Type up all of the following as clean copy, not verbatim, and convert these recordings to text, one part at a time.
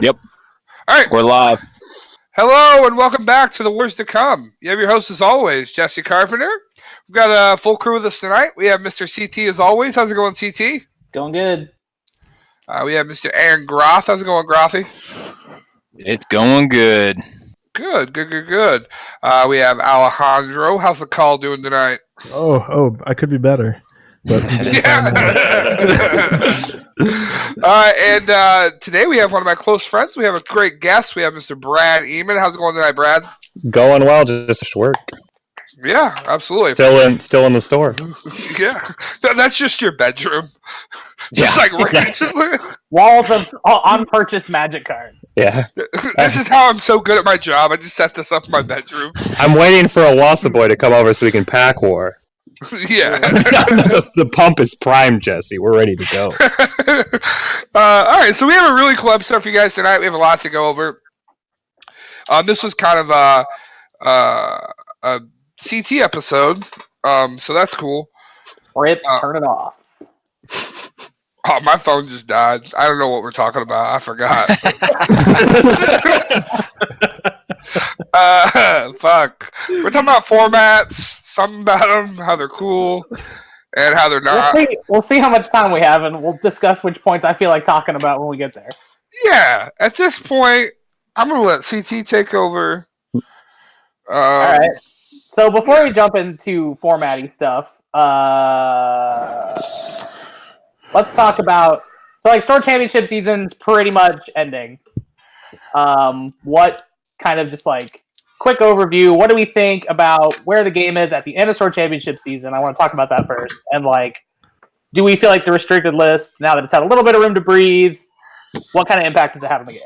Yep. All right. We're live. Hello and welcome back to The Wars to Come. You have your host as always, Jesse Carpenter. We've got a full crew with us tonight. We have Mr. CT as always. How's it going, CT? Going good. We have Mr. Aaron Groth. How's it going, Grothy? It's going good. Good. We have Alejandro. How's the call doing tonight? I could be better. But and today we have one of my close friends. We have a great guest. We have Mr. Brad Eamon. How's it going tonight, Brad? Going well, just work. Yeah, absolutely. Still in the store. Yeah, that's just your bedroom. Yeah. Just like Walls of unpurchased Magic cards. Yeah. This is how I'm so good at my job. I just set this up in my bedroom. I'm waiting for a Wassa boy to come over so we can pack war. Yeah. The pump is primed, Jesse. We're ready to go. All right, so we have a really cool episode for you guys tonight. We have a lot to go over. This was kind of a CT episode, so that's cool. Rip, turn it off. Oh, my phone just died. I don't know what we're talking about. I forgot. Fuck. We're talking about formats, something about them, how they're cool, and how they're not. We'll see how much time we have, and we'll discuss which points I feel like talking about when we get there. Yeah, at this point, I'm going to let CT take over. All right. So before we jump into formatty stuff, let's talk about... So, Store Championship season's pretty much ending. What kind of just, quick overview, what do we think about where the game is at the end of Store Championship season? I want to talk about that first. And, do we feel like the restricted list, now that it's had a little bit of room to breathe, what kind of impact does it have on the game?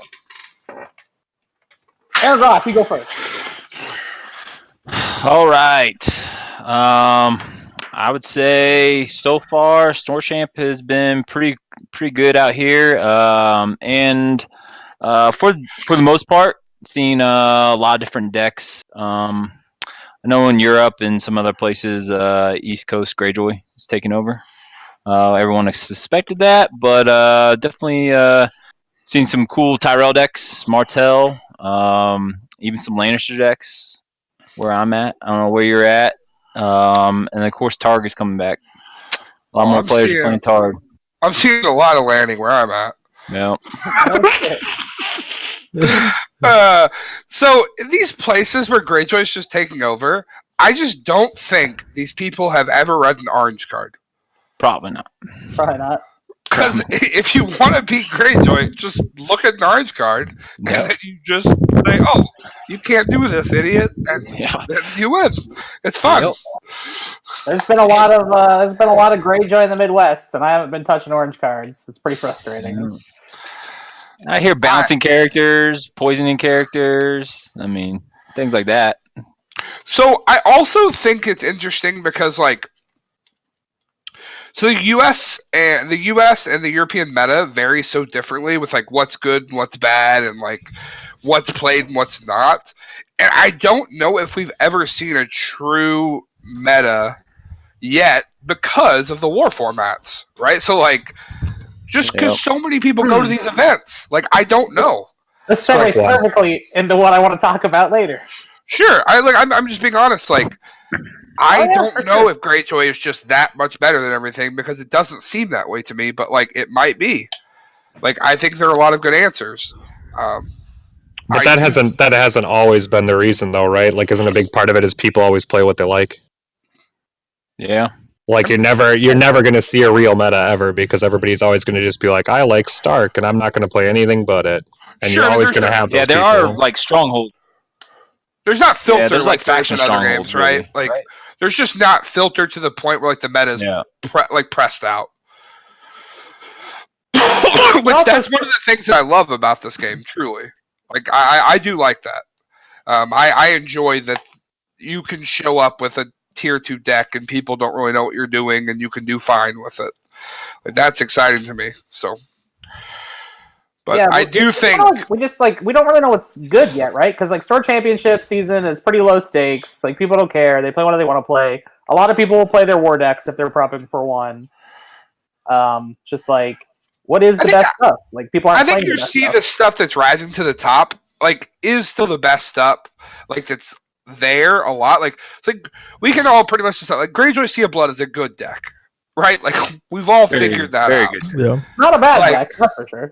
Aaron Rock, you go first. All right. I would say so far, Store Champ has been pretty good out here, and for the most part, seen a lot of different decks. I know in Europe and some other places, East Coast Greyjoy is taking over. Everyone suspected that, but definitely seen some cool Tyrell decks, Martell, even some Lannister decks where I'm at. I don't know where you're at. And of course, Targ is coming back. A lot more players playing Targ. I'm seeing a lot of landing where I'm at. Yeah. So in these places where Greyjoy's just taking over, I just don't think these people have ever read an orange card. Probably not. Because if you want to beat Greyjoy, just look at an orange card, and then you just say, "Oh, you can't do this, idiot," and then you win. It's fun. Yep. There's been a lot of Greyjoy in the Midwest, and I haven't been touching orange cards. It's pretty frustrating. I hear bouncing characters, poisoning characters. I mean, things like that. So I also think it's interesting because, so the U.S. and the European meta vary so differently with what's good and what's bad and what's played and what's not. And I don't know if we've ever seen a true meta yet because of the war formats, right? So just because so many people go to these events, I don't know. This segues perfectly into what I want to talk about later. Sure, I'm just being honest. I don't know if Greyjoy is just that much better than everything because it doesn't seem that way to me, but it might be. I think there are a lot of good answers. But that hasn't always been the reason, though, right? Isn't a big part of it is people always play what they like. Yeah. You're never going to see a real meta ever because everybody's always going to just be like, I like Stark, and I'm not going to play anything but it. And sure, you're always going to have those there people. are strongholds. There's not filter there's faction in other strongholds, games, right? Really. There's just not filtered to the point where the meta is pressed out. Which that's one of the things that I love about this game, truly. I do like that. I enjoy that you can show up with a tier 2 deck and people don't really know what you're doing and you can do fine with it. That's exciting to me. So, but I do think we just we don't really know what's good yet, right? Because Store Championship season is pretty low stakes. People don't care. They play what they want to play. A lot of people will play their war decks if they're prepping for one. what is the think- best stuff? Like people aren't I think playing you the best see stuff. the stuff that's rising to the top, like, is still the best stuff. Like, that's there a lot. Like, it's like we can all pretty much decide. Like, Greyjoy Sea of Blood is a good deck, right? Like, we've all figured that very out. good. Yeah. Not a bad Like- deck, that's for sure.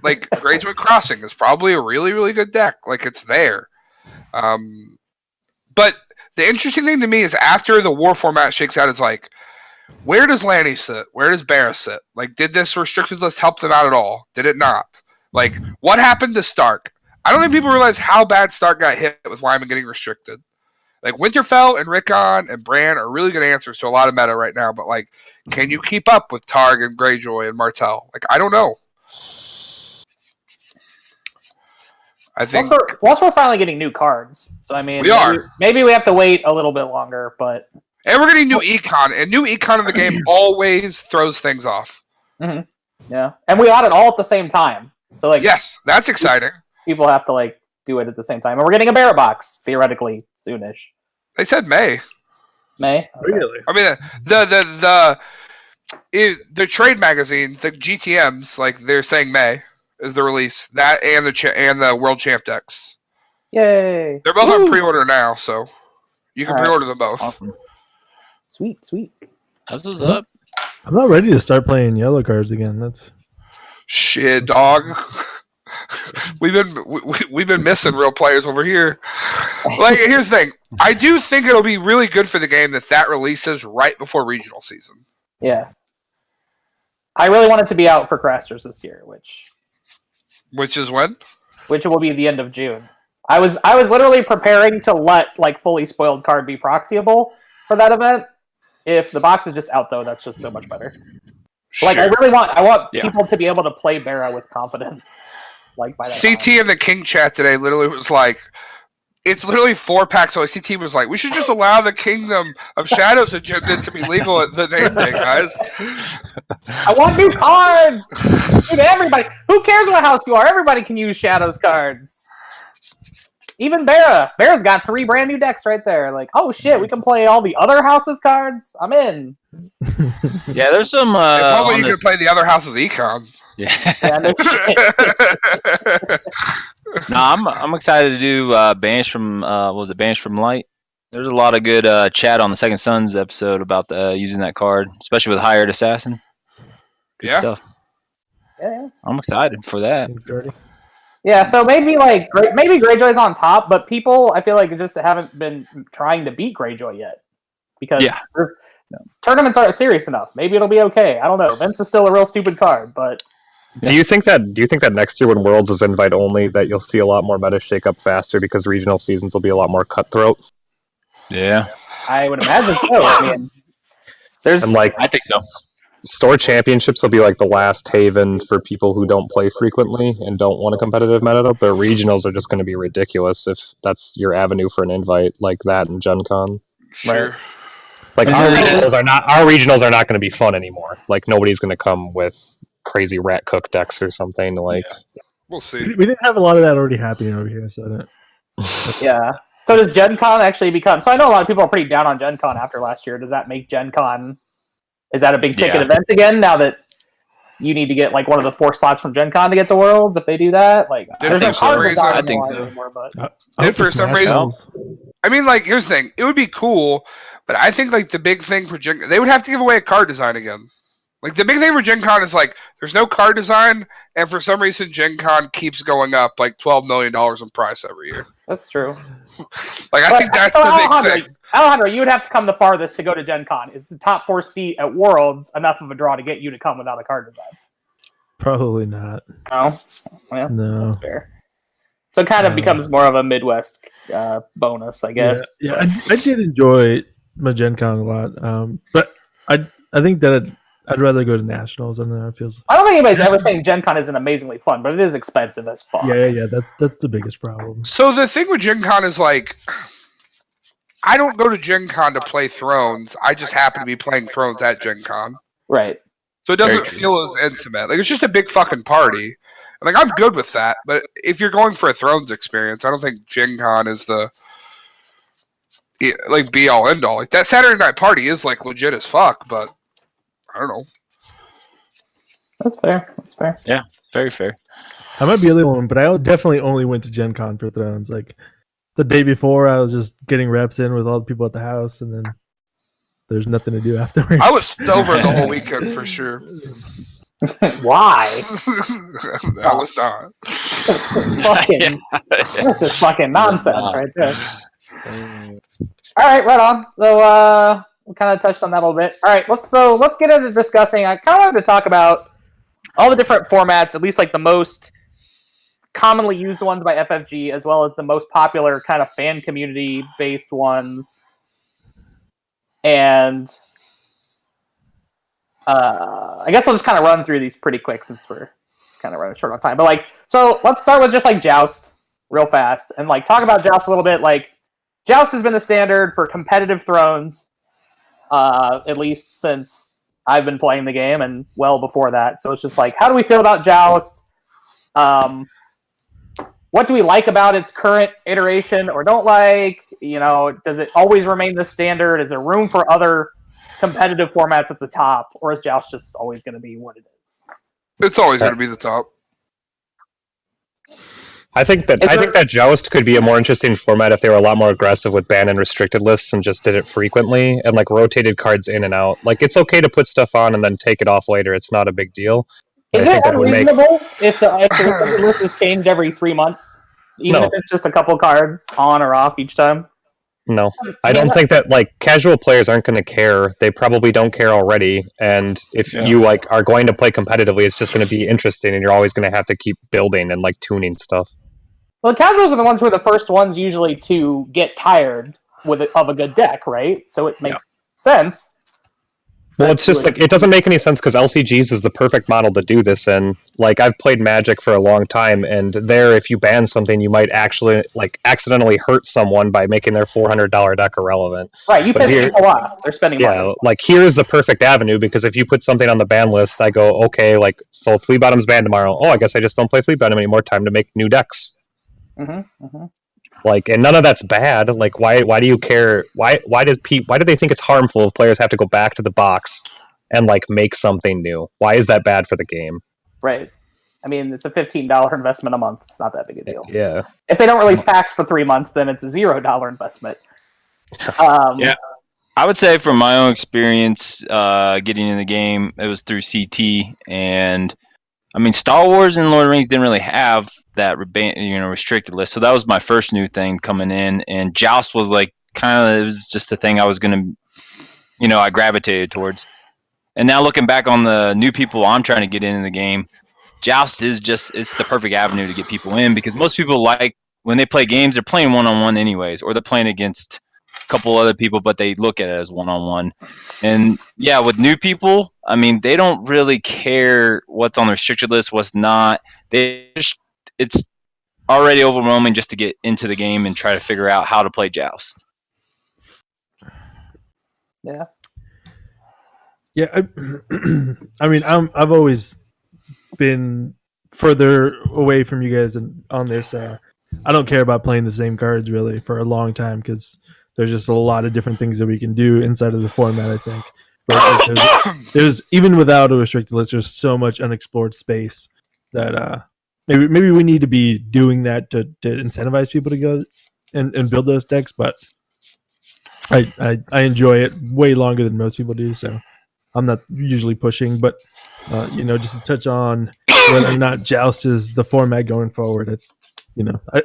Like Greyjoy Crossing is probably a really, really good deck. Like, it's there. But the interesting thing to me is after the war format shakes out, it's like, where does Lanny sit? Where does Barra sit? Like, did this restricted list help them out at all? Did it not? Like, what happened to Stark? I don't think people realize how bad Stark got hit with Wyman getting restricted. Like, Winterfell and Rickon and Bran are really good answers to a lot of meta right now, but, like, can you keep up with Targ and Greyjoy and Martell? Like, I don't know. I think Plus, we're finally getting new cards, so I mean, We are. Maybe we have to wait a little bit longer, but and we're getting new econ, and new econ in the game always throws things off. yeah, and we got it all at the same time. So like, Yes, that's exciting. people have to like do it at the same time, and we're getting a Barrett box theoretically soonish. They said May. May. Okay. Really? I mean, the trade magazine, the GTMs, like they're saying May is the release. That and the World Champ decks. Yay! They're both Woo! on pre-order now, so you can All right. pre-order them both. Awesome. Sweet. That's what's up. I'm not ready to start playing yellow cards again. That's Shit, dog. we've been missing real players over here. Like, here's the thing. I do think it'll be really good for the game that releases right before regional season. Yeah. I really want it to be out for Crasters this year, Which is when? which will be the end of June. I was literally preparing to let like fully spoiled card be proxyable for that event. If the box is just out though, that's just so much better. Like Sure. I want Yeah. people to be able to play Barra with confidence. Like by that CT time. in the King chat today literally was like, it's literally 4-pack, so CT was like, we should just allow the Kingdom of Shadows agenda to be legal at the name day, guys. I want new cards! Dude, everybody, who cares what house you are? Everybody can use Shadows cards. Even Barra. Barra's got 3 brand new decks right there. Like, oh shit, we can play all the other houses cards? I'm in. Yeah, there's some. If only on you the- could play the other house's econ. yeah. Yeah, no shit. No, I'm excited to do Banished from what was it, Banished from Light. There's a lot of good chat on the Second Sons episode about using that card, especially with Hired Assassin. Good Yeah. stuff. Yeah. I'm excited for that. seems dirty. Yeah, so maybe like maybe Greyjoy's on top, but people I feel like just haven't been trying to beat Greyjoy yet because Yeah. tournaments aren't serious enough. Maybe it'll be okay. I don't know. Vince is still a real stupid card, but Do you think that next year when Worlds is invite only, that you'll see a lot more meta shake up faster because regional seasons will be a lot more cutthroat? Yeah, I would imagine so. I mean, there's And like I think so. store championships will be like the last haven for people who don't play frequently and don't want a competitive meta, but regionals are just going to be ridiculous if that's your avenue for an invite like that in Gen Con. Sure. Like And our then- regionals are not going to be fun anymore. Like nobody's going to come with crazy rat cook decks or something. Like We'll see. We didn't have a lot of that already happening over here, so I don't. yeah. So does Gen Con actually become? So I know a lot of people are pretty down on Gen Con after last year. Does that make Gen Con? Is that a big ticket Yeah. event again? Now that you need to get like one of the 4 slots from Gen Con to get to Worlds, if they do that, like Did there's for no some card reason- design I on the think line so. anymore, but I hope for it's some reason- nationals. I mean, like, here's the thing. It would be cool, but I think, like, the big thing for Gen... They would have to give away a card design again. Like, the big thing for Gen Con is, like, there's no card design, and for some reason Gen Con keeps going up, like, $12 million in price every year. that's true. Like, I But- think that's so the big Alejandro, thing. Alejandro, you would have to come the farthest to go to Gen Con. Is the top 4 seat at Worlds enough of a draw to get you to come without a card design? Probably not. No. Well, No. that's fair. So it kind of No. becomes more of a Midwest bonus, I guess. Yeah, I did enjoy my Gen Con a lot, but I think that I'd rather go to nationals. I don't know. It feels. I don't think anybody's ever saying Gen Con isn't amazingly fun, but it is expensive as fuck. Yeah. That's the biggest problem. So the thing with Gen Con is, like, I don't go to Gen Con to play Thrones. I just happen to be playing Thrones at Gen Con. Right. So it doesn't feel as intimate. Like, it's just a big fucking party. Like, I'm good with that, but if you're going for a Thrones experience, I don't think Gen Con is the like be all end all. Like, that Saturday night party is like legit as fuck, but I don't know. That's fair. That's fair. Yeah, very fair. I might be the only one, but I definitely only went to Gen Con for Thrones. Like the day before, I was just getting reps in with all the people at the house, and then there's nothing to do afterwards. I was sober the whole weekend for sure. Why? I was not. Fucking, that's just fucking nonsense right there. All right, right on. So we kind of touched on that a little bit. All right, let's get into discussing. I kind of wanted to talk about all the different formats, at least like the most commonly used ones by FFG, as well as the most popular kind of fan community based ones. And I guess we'll just kind of run through these pretty quick since we're kind of running short on time. But like, so let's start with just like Joust real fast and like talk about Joust a little bit. Like, Joust has been the standard for competitive Thrones, at least since I've been playing the game and well before that. So it's just like, how do we feel about Joust? What do we like about its current iteration or don't like? You know, does it always remain the standard? Is there room for other competitive formats at the top, or is Joust just always going to be what it is? It's always going to be the top. I think that Joust could be a more interesting format if they were a lot more aggressive with ban and restricted lists and just did it frequently and like rotated cards in and out. Like it's okay to put stuff on and then take it off later. It's not a big deal. Is it unreasonable if the list is changed every 3 months, even if it's just a couple cards on or off each time? No, I don't think that like casual players aren't going to care. They probably don't care already. And if you like are going to play competitively, it's just going to be interesting, and you're always going to have to keep building and like tuning stuff. Well, the casuals are the ones who are the first ones usually to get tired of a good deck, right? So it makes sense. Well, it's just like it doesn't make any sense because LCGs is the perfect model to do this in. Like I've played Magic for a long time, and there, if you ban something, you might actually like accidentally hurt someone by making their $400 deck irrelevant. Right, you piss people off. They're spending money. Yeah, like here's the perfect avenue because if you put something on the ban list, I go, okay, like so Flea Bottom's banned tomorrow. Oh, I guess I just don't play Flea Bottom anymore. Time to make new decks. Like, and none of that's bad. Like, why do you care? Why do they think it's harmful if players have to go back to the box and like make something new? Why is that bad for the game? Right. I mean, it's a $15 investment a month. It's not that big a deal. Yeah. If they don't release packs for 3 months, then it's a $0 investment. Yeah. I would say from my own experience, getting in the game, it was through CT, and I mean, Star Wars and Lord of the Rings didn't really have that restricted list, so that was my first new thing coming in. And Joust was like kind of just the thing I was gonna, I gravitated towards. And now looking back on the new people I'm trying to get into the game, Joust is it's the perfect avenue to get people in because most people like when they play games, they're playing one-on-one anyways, or they're playing against a couple other people, but they look at it as one-on-one. And yeah, with new people, I mean, they don't really care what's on the restricted list, what's not. It's already overwhelming just to get into the game and try to figure out how to play Joust. Yeah. Yeah, I mean, I've always been further away from you guys on this. I don't care about playing the same cards really for a long time because there's just a lot of different things that we can do inside of the format. I think there's even without a restricted list, there's so much unexplored space that maybe we need to be doing that to incentivize people to go and build those decks. But I enjoy it way longer than most people do, so I'm not usually pushing. But just to touch on whether or not Joust is the format going forward.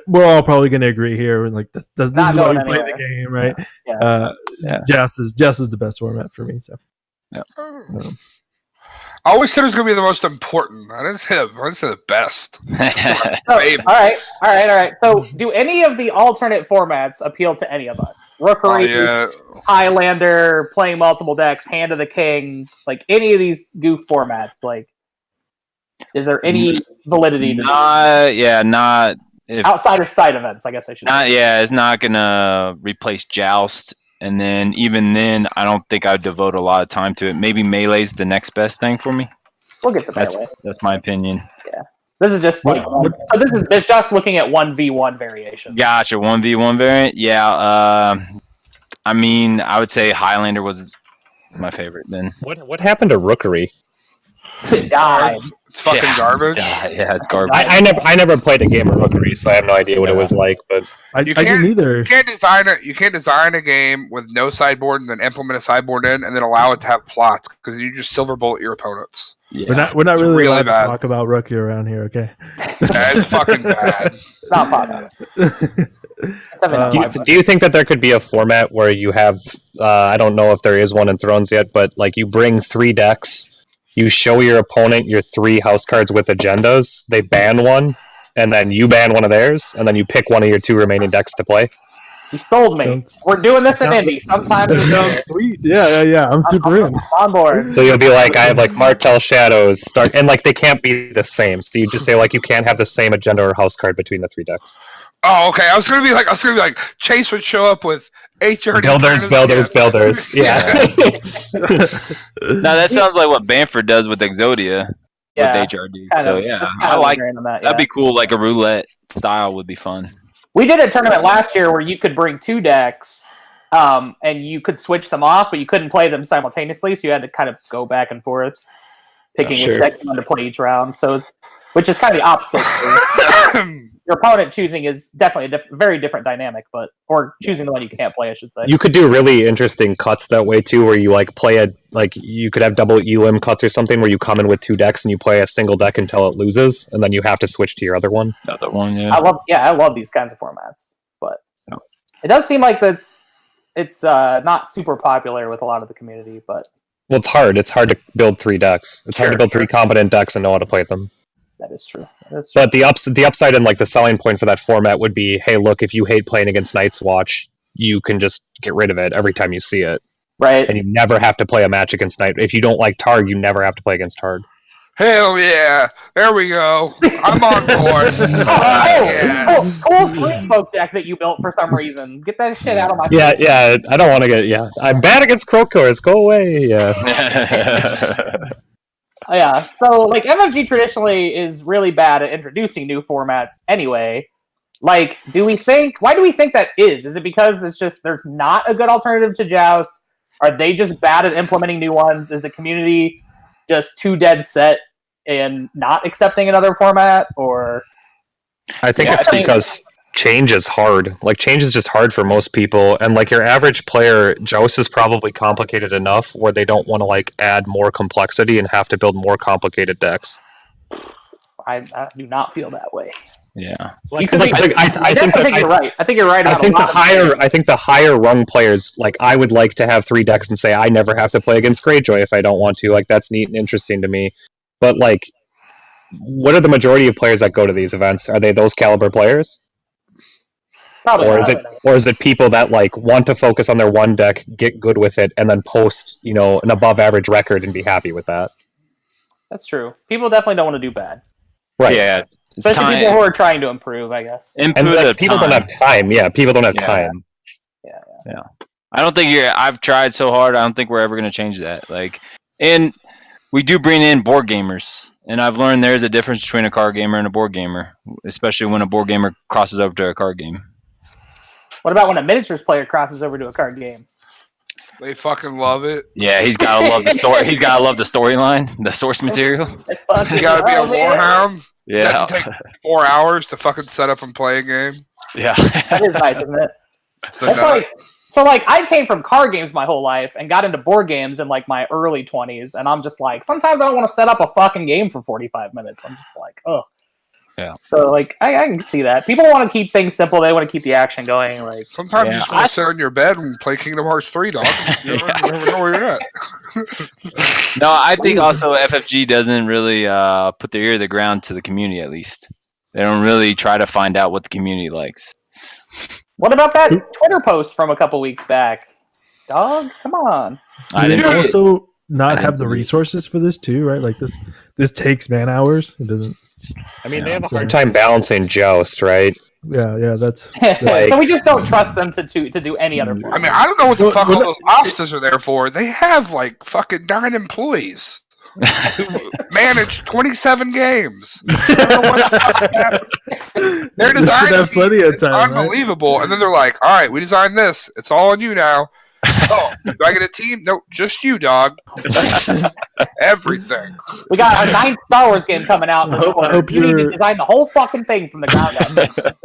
We're all probably going to agree here. Like this is why we play the game, right? Yeah. Joust is the best format for me. So, yeah. I always said it was going to be the most important. I didn't say the best. All right. So, do any of the alternate formats appeal to any of us? Rookery, Highlander, playing multiple decks, Hand of the King, like any of these goof formats. Like, is there any validity to not outside of side events? I guess I should. It's not gonna replace Joust. And then, even then, I don't think I'd devote a lot of time to it. Maybe Melee's the next best thing for me. We'll get to Melee. That's my opinion. Yeah. This is just like this is just looking at 1v1 variation. Gotcha, 1v1 variant. Yeah. I mean, I would say Highlander was my favorite then. What happened to Rookery? It died. It's fucking garbage. Yeah, it's garbage. I never played a game of Rookery, so I have no idea what it was like. But I You didn't either. You can't design it. You can't design a game with no sideboard and then implement a sideboard in and then allow it to have plots because you just silver bullet your opponents. Yeah. We're not It's really really allowed bad. to talk about Rookie around here, okay? It's fucking bad. It's not popular. It's definitely not do popular. you think that there could be a format where you have? I don't know if there is one in Thrones yet, but like you bring 3 decks. You show your opponent your 3 house cards with agendas. They ban one, and then you ban one of theirs, and then you pick one of your 2 remaining decks to play. You sold me. Sounds- We're doing this in Indy sometime That this sounds year. sweet. Yeah. I'm super in. On board. So you'll be like, I have like Martel Shadows, start, and like they can't be the same. So you just say like you can't have the same agenda or house card between the 3 decks. Oh, okay. I was gonna be like, Chase would show up with HRD Builders. Yeah. Now that sounds like what Bamford does with Exodia Yeah, with HRD. kind So of- yeah, kind I of like agreeing on that. that'd Yeah. be cool. Like a roulette style would be fun. We did a tournament last year where you could bring 2 decks, and you could switch them off, but you couldn't play them simultaneously, so you had to kind of go back and forth, picking Sure. which deck you wanted to play each round. So, which is kind of the opposite. Your opponent choosing is definitely a very different dynamic, or choosing the one you can't play, I should say. You could do really interesting cuts that way too, where you like play you could have double UM cuts or something where you come in with 2 decks and you play a single deck until it loses, and then you have to switch to your other one. Another one, yeah. I love these kinds of formats, but Yeah. it does seem like it's not super popular with a lot of the community. But Well, it's hard. It's hard to build 3 decks. It's hard Sure, to build 3 competent decks and know how to play them. that is true. That's true. But the upside and like the selling point for that format would be, hey, look, if you hate playing against Night's Watch, you can just get rid of it every time you see it, Right? and you never have to play a match against Night. If you don't like Targ, you never have to play against Targ. Hell yeah! There we go. I'm on board. Cool Fleet Folk deck that you built for some reason. Get that shit out of my Yeah, face. yeah. I don't want to get. Yeah, I'm bad against Krokors. Go away. Yeah. Yeah, so like MFG traditionally is really bad at introducing new formats anyway. Like, why do we think that is? Is it because it's just there's not a good alternative to Joust? Are they just bad at implementing new ones? Is the community just too dead set and not accepting another format? Or I think Yeah, it's I think- because change is hard. Like change is just hard for most people, and like your average player, Joust is probably complicated enough where they don't want to like add more complexity and have to build more complicated decks. I do not feel that way. Yeah. You could Like, be- I think I think you're right. I think you're right. I About think a the lot of higher things. I think the higher rung players, like I would like to have 3 decks and say I never have to play against Greyjoy if I don't want to. Like that's neat and interesting to me. But like, what are the majority of players that go to these events? Are they those caliber players? Probably Or not. is it people that like want to focus on their one deck, get good with it, and then post, an above average record and be happy with that? That's true. People definitely don't want to do bad, Right. Yeah. It's especially time. people who are trying to improve. I guess. And Input like, of people time. don't have time. Yeah, people don't have Yeah. time. I don't think I've tried so hard. I don't think we're ever going to change that. And we do bring in board gamers, and I've learned there's a difference between a card gamer and a board gamer, especially when a board gamer crosses over to a card game. What about when a miniatures player crosses over to a card game? They fucking love it. Yeah, he's got to love the story. He's got to love the storyline, the source material. You gotta be a warhound. Yeah, Doesn't take 4 hours to fucking set up and play a game. yeah. That is nice, isn't it? The That's nut. like I came from card games my whole life and got into board games in like my early 20s, and I'm just like, sometimes I don't want to set up a fucking game for 45 minutes. I'm just like, oh. Yeah. So like I can see that. People want to keep things simple, they want to keep the action going. Like Sometimes Yeah, you just want to sit on your bed and play Kingdom Hearts 3, dog. You never know where you're at. No, I think also FFG doesn't really put their ear to the ground to the community. At least they don't really try to find out what the community likes. what about that Twitter post from a couple weeks back? Dog, come on. I Do didn't. they read it. also not I have the didn't read it. resources for this too, right? Like this takes man hours. It doesn't. I mean, Yeah, they have a so- hard time balancing Joust, right? Yeah. That's So we just don't trust them to do any other I format. mean, I don't know what the Well, fuck well, all those officers are there for. They have like fucking 9 employees who manage 27 games. I don't know what the fuck happened. Their They should design have plenty of is time, right? unbelievable, and then they're like, "All right, we designed this. It's all on you now." Oh, do I get a team? No, just you, dog. Everything. We got our 9th Star Wars game coming out. I hope You need to you're design the whole fucking thing from the ground up.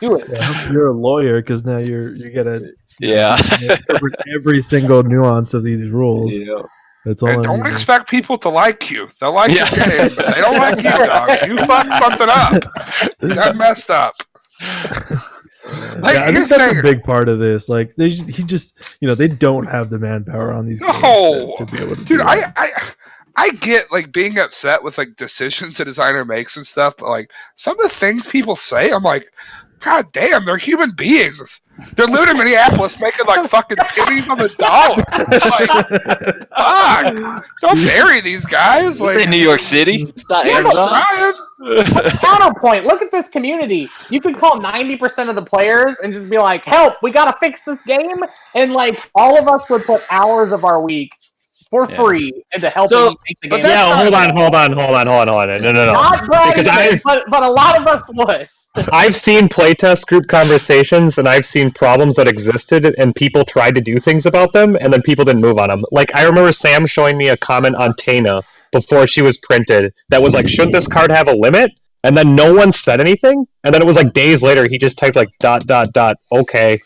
Do it. I hope you're a lawyer because now you gotta Yeah. interpret every single nuance of these rules. Yeah. That's all. And I don't need. expect people to like you. They'll like Yeah. your game, but they don't like you, dog. You fucked something up. That messed up. Like, Yeah, I here's think the that's thing. a big part of this. Like he just they don't have the manpower on these games No, to be able to dude, do that. I get like being upset with like decisions a designer makes and stuff, but like some of the things people say, I'm like, God damn, they're human beings. They're living in Minneapolis making like fucking pennies on the dollar. Like, fuck, don't bury these guys. We're Like, in New York City. It's not Yeah, Amazon. Ryan, Counterpoint. Look at this community. You could call 90% of the players and just be like, "Help! We gotta fix this game." And like all of us would put hours of our week for Yeah. free into helping So- you make the but game. that's Yeah, not- hold on. No. Not bragging, Because but a lot of us would. I've seen playtest group conversations, and I've seen problems that existed, and people tried to do things about them, and then people didn't move on them. Like, I remember Sam showing me a comment on Tana before she was printed that was like, should this card have a limit? And then no one said anything, and then it was like days later, he just typed like ... okay.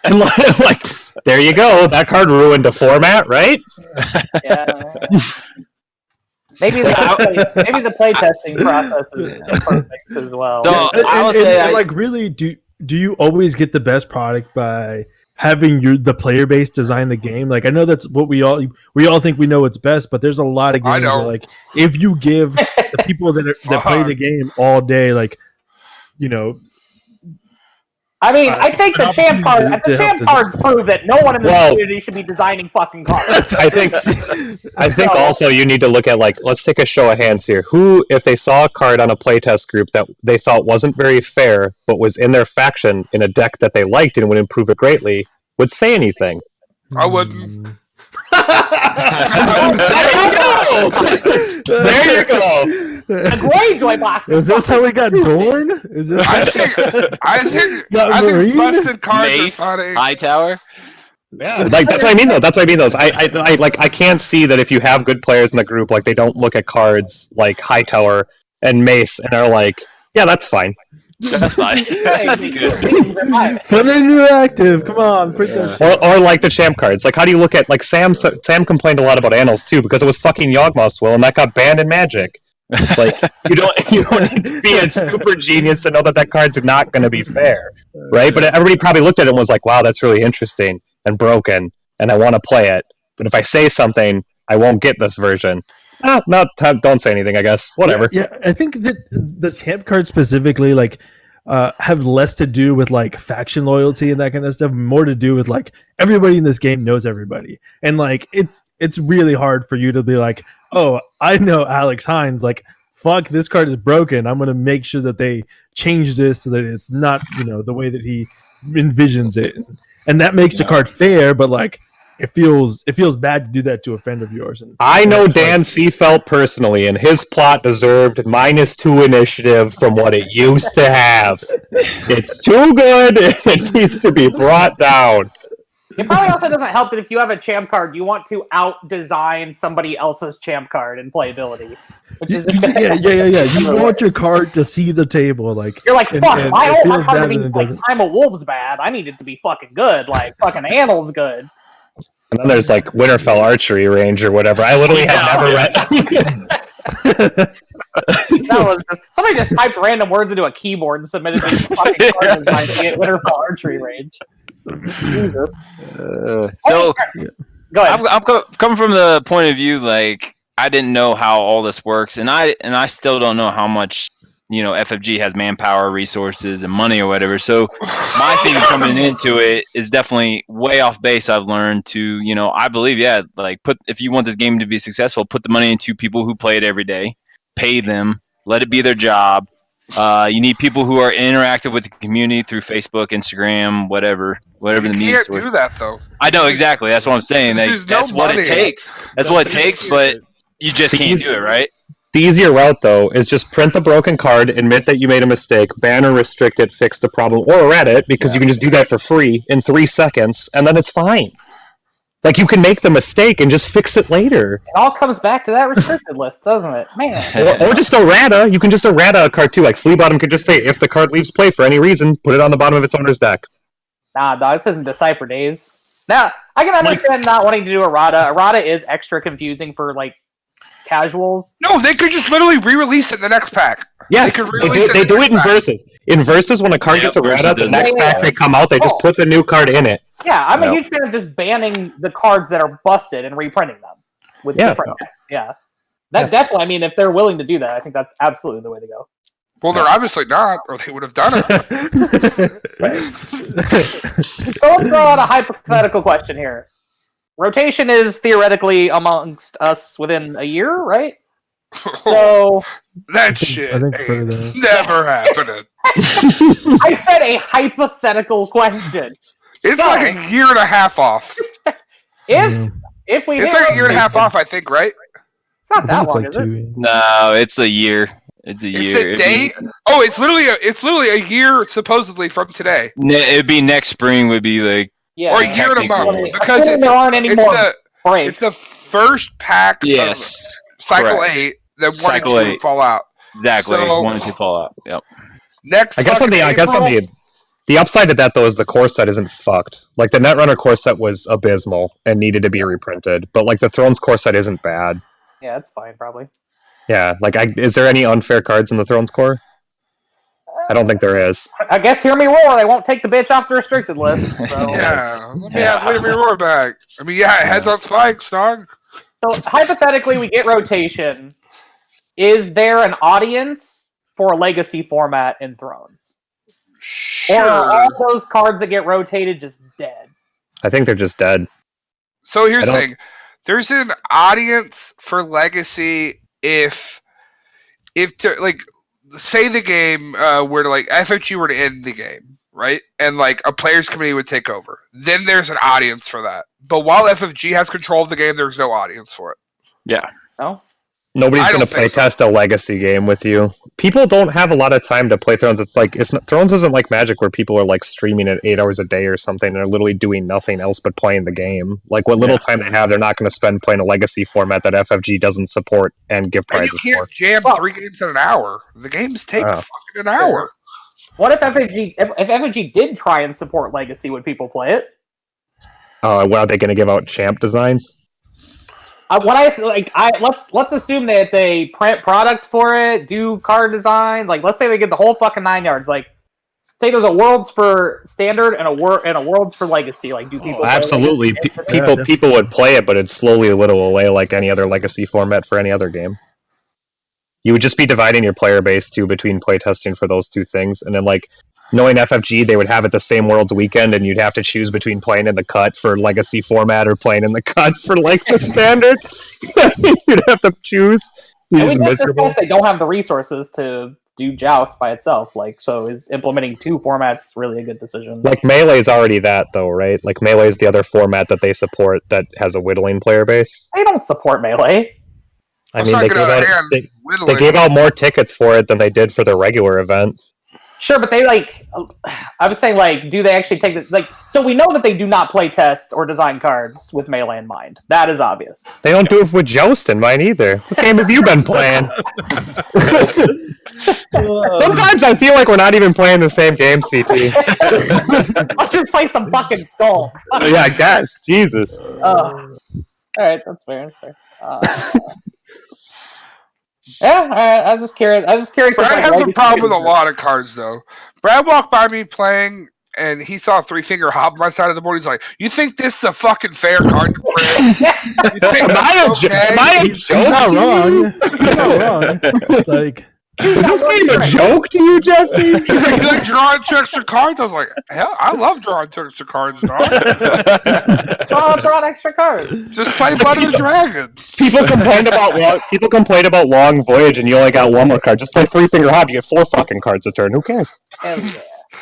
And like, there you go, that card ruined a format, right? Yeah. Maybe the playtesting process is perfect as well. So- And, I would and- say and, I- like, really, do you always get the best product by having the player base design the game? Like, I know that's what we all think we know what's best, but there's a lot of I games where, know. like, if you give the people that play the game all day, like, I mean, I think the an champ opportunity cards, to help cards prove that no one in the Well- community should be designing fucking cards. I think So- also you need to look at, like, let's take a show of hands here. Who, if they saw a card on a playtest group that they thought wasn't very fair, but was in their faction in a deck that they liked and would improve it greatly, would say anything? I wouldn't. There you go. A Greyjoy box. Is this how we got Dorn? Is this? I think Got Marine? busted cards are Mace? funny. Hightower. Yeah, like that's what I mean though. I can't see that if you have good players in the group, like they don't look at cards like Hightower and Mace and are like, yeah, that's fine. That's fine. That's good. Fun interactive. Come on, print that shit. Or like the champ cards. Like, how do you look at, like, Sam complained a lot about Annals too because it was fucking Yawgmoth's Will and that got banned in Magic. Like, you don't need to be a super genius to know that card's not going to be fair, right? But everybody probably looked at it and was like, wow, that's really interesting and broken, and I want to play it. But if I say something, I won't get this version. No, don't say anything, I guess. Whatever. Yeah, I think that the champ cards specifically, like, have less to do with like faction loyalty and that kind of stuff, more to do with like everybody in this game knows everybody, and like it's really hard for you to be like, oh, I know Alex Hines, like, fuck, this card is broken. I'm gonna make sure that they change this so that it's not the way that he envisions it, and that makes the card fair, but like. It feels bad to do that to a friend of yours. And I know that's Dan Seafelt personally, and his plot deserved -2 initiative from what it used to have. It's too good. It needs to be brought down. It probably also doesn't help that if you have a champ card, you want to out-design somebody else's champ card in playability. Which is yeah. You want your card to see the table, like You're like, and- fuck, and I it don't want feels card to bad be when it like doesn't. Time of Wolves bad. I need it to be fucking good, like fucking Annals good. And then there's like Winterfell Archery Range or whatever. I literally had never read. That was just, somebody just typed random words into a keyboard and submitted it to fucking card design to get Winterfell archery range. Jesus. So Go ahead. I'm coming from the point of view, like, I didn't know how all this works, and I still don't know how much FFG has manpower, resources, and money or whatever. So my thing coming into it is definitely way off base. I've learned to, I believe, like, if you want this game to be successful, put the money into people who play it every day, pay them, let it be their job. You need people who are interactive with the community through Facebook, Instagram, whatever the You media can't source. do that though. I know exactly. That's what I'm saying. There's That's no what money. it takes. That's what it takes, but you just can't do it, right? The easier route, though, is just print the broken card, admit that you made a mistake, ban or restrict it, fix the problem, or errata it, because you can just do that for free in 3 seconds, and then it's fine. Like, you can make the mistake and just fix it later. It all comes back to that restricted list, doesn't it? Man. Or just errata. You can just errata a card, too. Like, Fleabottom could just say, if the card leaves play for any reason, put it on the bottom of its owner's deck. Nah, dog, this isn't Decipher Days. Now, I can understand not wanting to do errata. Errata is extra confusing for, like, casuals. No, they could just literally re-release it in the next pack. Yes, they do it in Versus. In Versus, when a card gets errata, the next pack they come out, they just put the new card in it. Yeah, I'm a huge fan of just banning the cards that are busted and reprinting them with different decks. Yeah. That definitely, I mean, if they're willing to do that, I think that's absolutely the way to go. Well, they're obviously not, or they would have done it. So let's throw out a hypothetical question here. Rotation is theoretically amongst us within a year, right? So that shit I think ain't never happening. I said a hypothetical question. It's like a year and a half off. If we It's like a year and a half off, I think, right? It's not that It's long, like is it? 2. No, it's a year. It's a It's year. the date. Oh, it's literally a year supposedly from today, It'd be next spring. Would be like Yeah. or a year and a month, Technically. because Assuming there aren't any more it's breaks. the first pack yes, of Cycle correct. 8 that 1 Cycle and 2 8. fall out. exactly. So- 1 and 2 fall out. Yep. Next, I guess on the upside of that, though, is the core set isn't fucked. Like, the Netrunner core set was abysmal and needed to be reprinted, but, like, the Thrones core set isn't bad. Yeah, that's fine, probably. Yeah, like, is there any unfair cards in the Thrones core? I don't think there is. I guess hear me roar. They won't take the bitch off the restricted list. So, Yeah, let me have Wave Roar back. I mean, yeah, heads on spikes, dog. so hypothetically, we get rotation. Is there an audience for a legacy format in Thrones? Or are all Sure. those cards that get rotated just dead? I think they're just dead. So here's I the don't- thing: there's an audience for Legacy if like, say the game were to, like, FFG were to end the game, right? And, like, a players committee would take over. Then there's an audience for that. But while FFG has control of the game, there's no audience for it. No? Nobody's I going to don't play think so. test a legacy game with you. People don't have a lot of time to play Thrones. Thrones isn't like Magic where people are like streaming it 8 hours a day or something and are literally doing nothing else but playing the game. Like, what little time they have, they're not going to spend playing a legacy format that FFG doesn't support and give And prizes you can't for. jam Well- 3 games in an hour. The games take Oh. fucking an hour. What if FFG if FFG did try and support legacy? Would people play it? Well, are they going to give out champ designs? Let's assume that they print product for it, do card designs. Like, let's say they get the whole fucking 9 yards. Like, say there's a Worlds for Standard and a Worlds for Legacy. Like, do people? play Absolutely. Legacy? People would play it, but it'd slowly whittle away like any other legacy format for any other game. You would just be dividing your player base too between playtesting for those two things, and then, like, knowing FFG, they would have it the same Worlds weekend, and you'd have to choose between playing in the cut for legacy format or playing in the cut for, like, the standard. You'd have to choose. And It's we just miserable. discussed they don't have the resources to do Joust by itself. Like, so is implementing 2 formats really a good decision? Like, Melee's already that, though, right? Like, Melee's the other format that they support that has a whittling player base. They don't support Melee. I Let's mean, not they get gave, out of out, hand. they Whittling. gave out more tickets for it than they did for the regular event. Sure, but they, like, I was saying, like, do they actually take the, like, so we know that they do not play test or design cards with Melee in mind. That is obvious. They don't do it with Joust in mind either. What game have you been playing? Sometimes I feel like we're not even playing the same game, CT. Let's just play some fucking skulls. Yeah, I guess. Jesus. All right, that's fair. That's fair. Yeah, all right. I was just curious. if, Brad like, has a Legacy problem with a didn't- lot of cards, though. Brad walked by me playing, and he saw a 3-finger hop on my side of the board. He's like, "You think this is a fucking fair card to print? You think Am I that's a, okay?" am I a He's joke? not to you? wrong. He's not wrong. It's like, Is this game a joke to you, Jesse? He's like, "You like drawing 2 extra cards?" I was like, "Hell, I love drawing 2 extra cards, dog. draw an extra card. Just play Blood of the Dragon." People complained about long voyage, and you only got 1 more card. Just play 3-finger hop. You get 4 fucking cards a turn. Who cares? Hell yeah.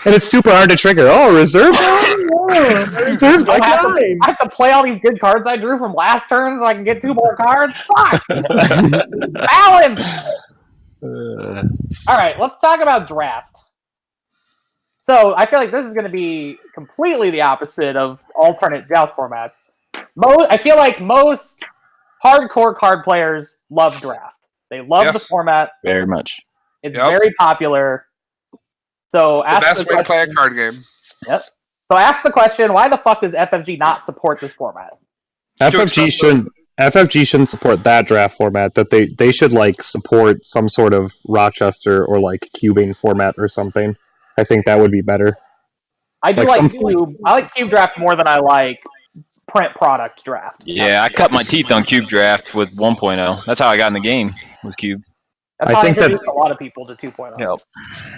And it's super hard to trigger. Oh, reserve? Reserve I have to play all these good cards I drew from last turn so I can get 2 more cards? Fuck! Balance! Alright, let's talk about draft. So, I feel like this is going to be completely the opposite of alternate Joust formats. I feel like most hardcore card players love draft. They love the format. Very much. It's very popular. So the best way to play a card game. Yep. So ask the question, why the fuck does FFG not support this format? FFG shouldn't support that draft format. That they should like support some sort of Rochester or like cubing format or something. I think that would be better. I do like cube. I like cube draft more than I like print product draft. Yeah, I cut my teeth on cube draft with 1.0. That's how I got in the game with cube. That's how I introduced a lot of people to 2.0. Yep.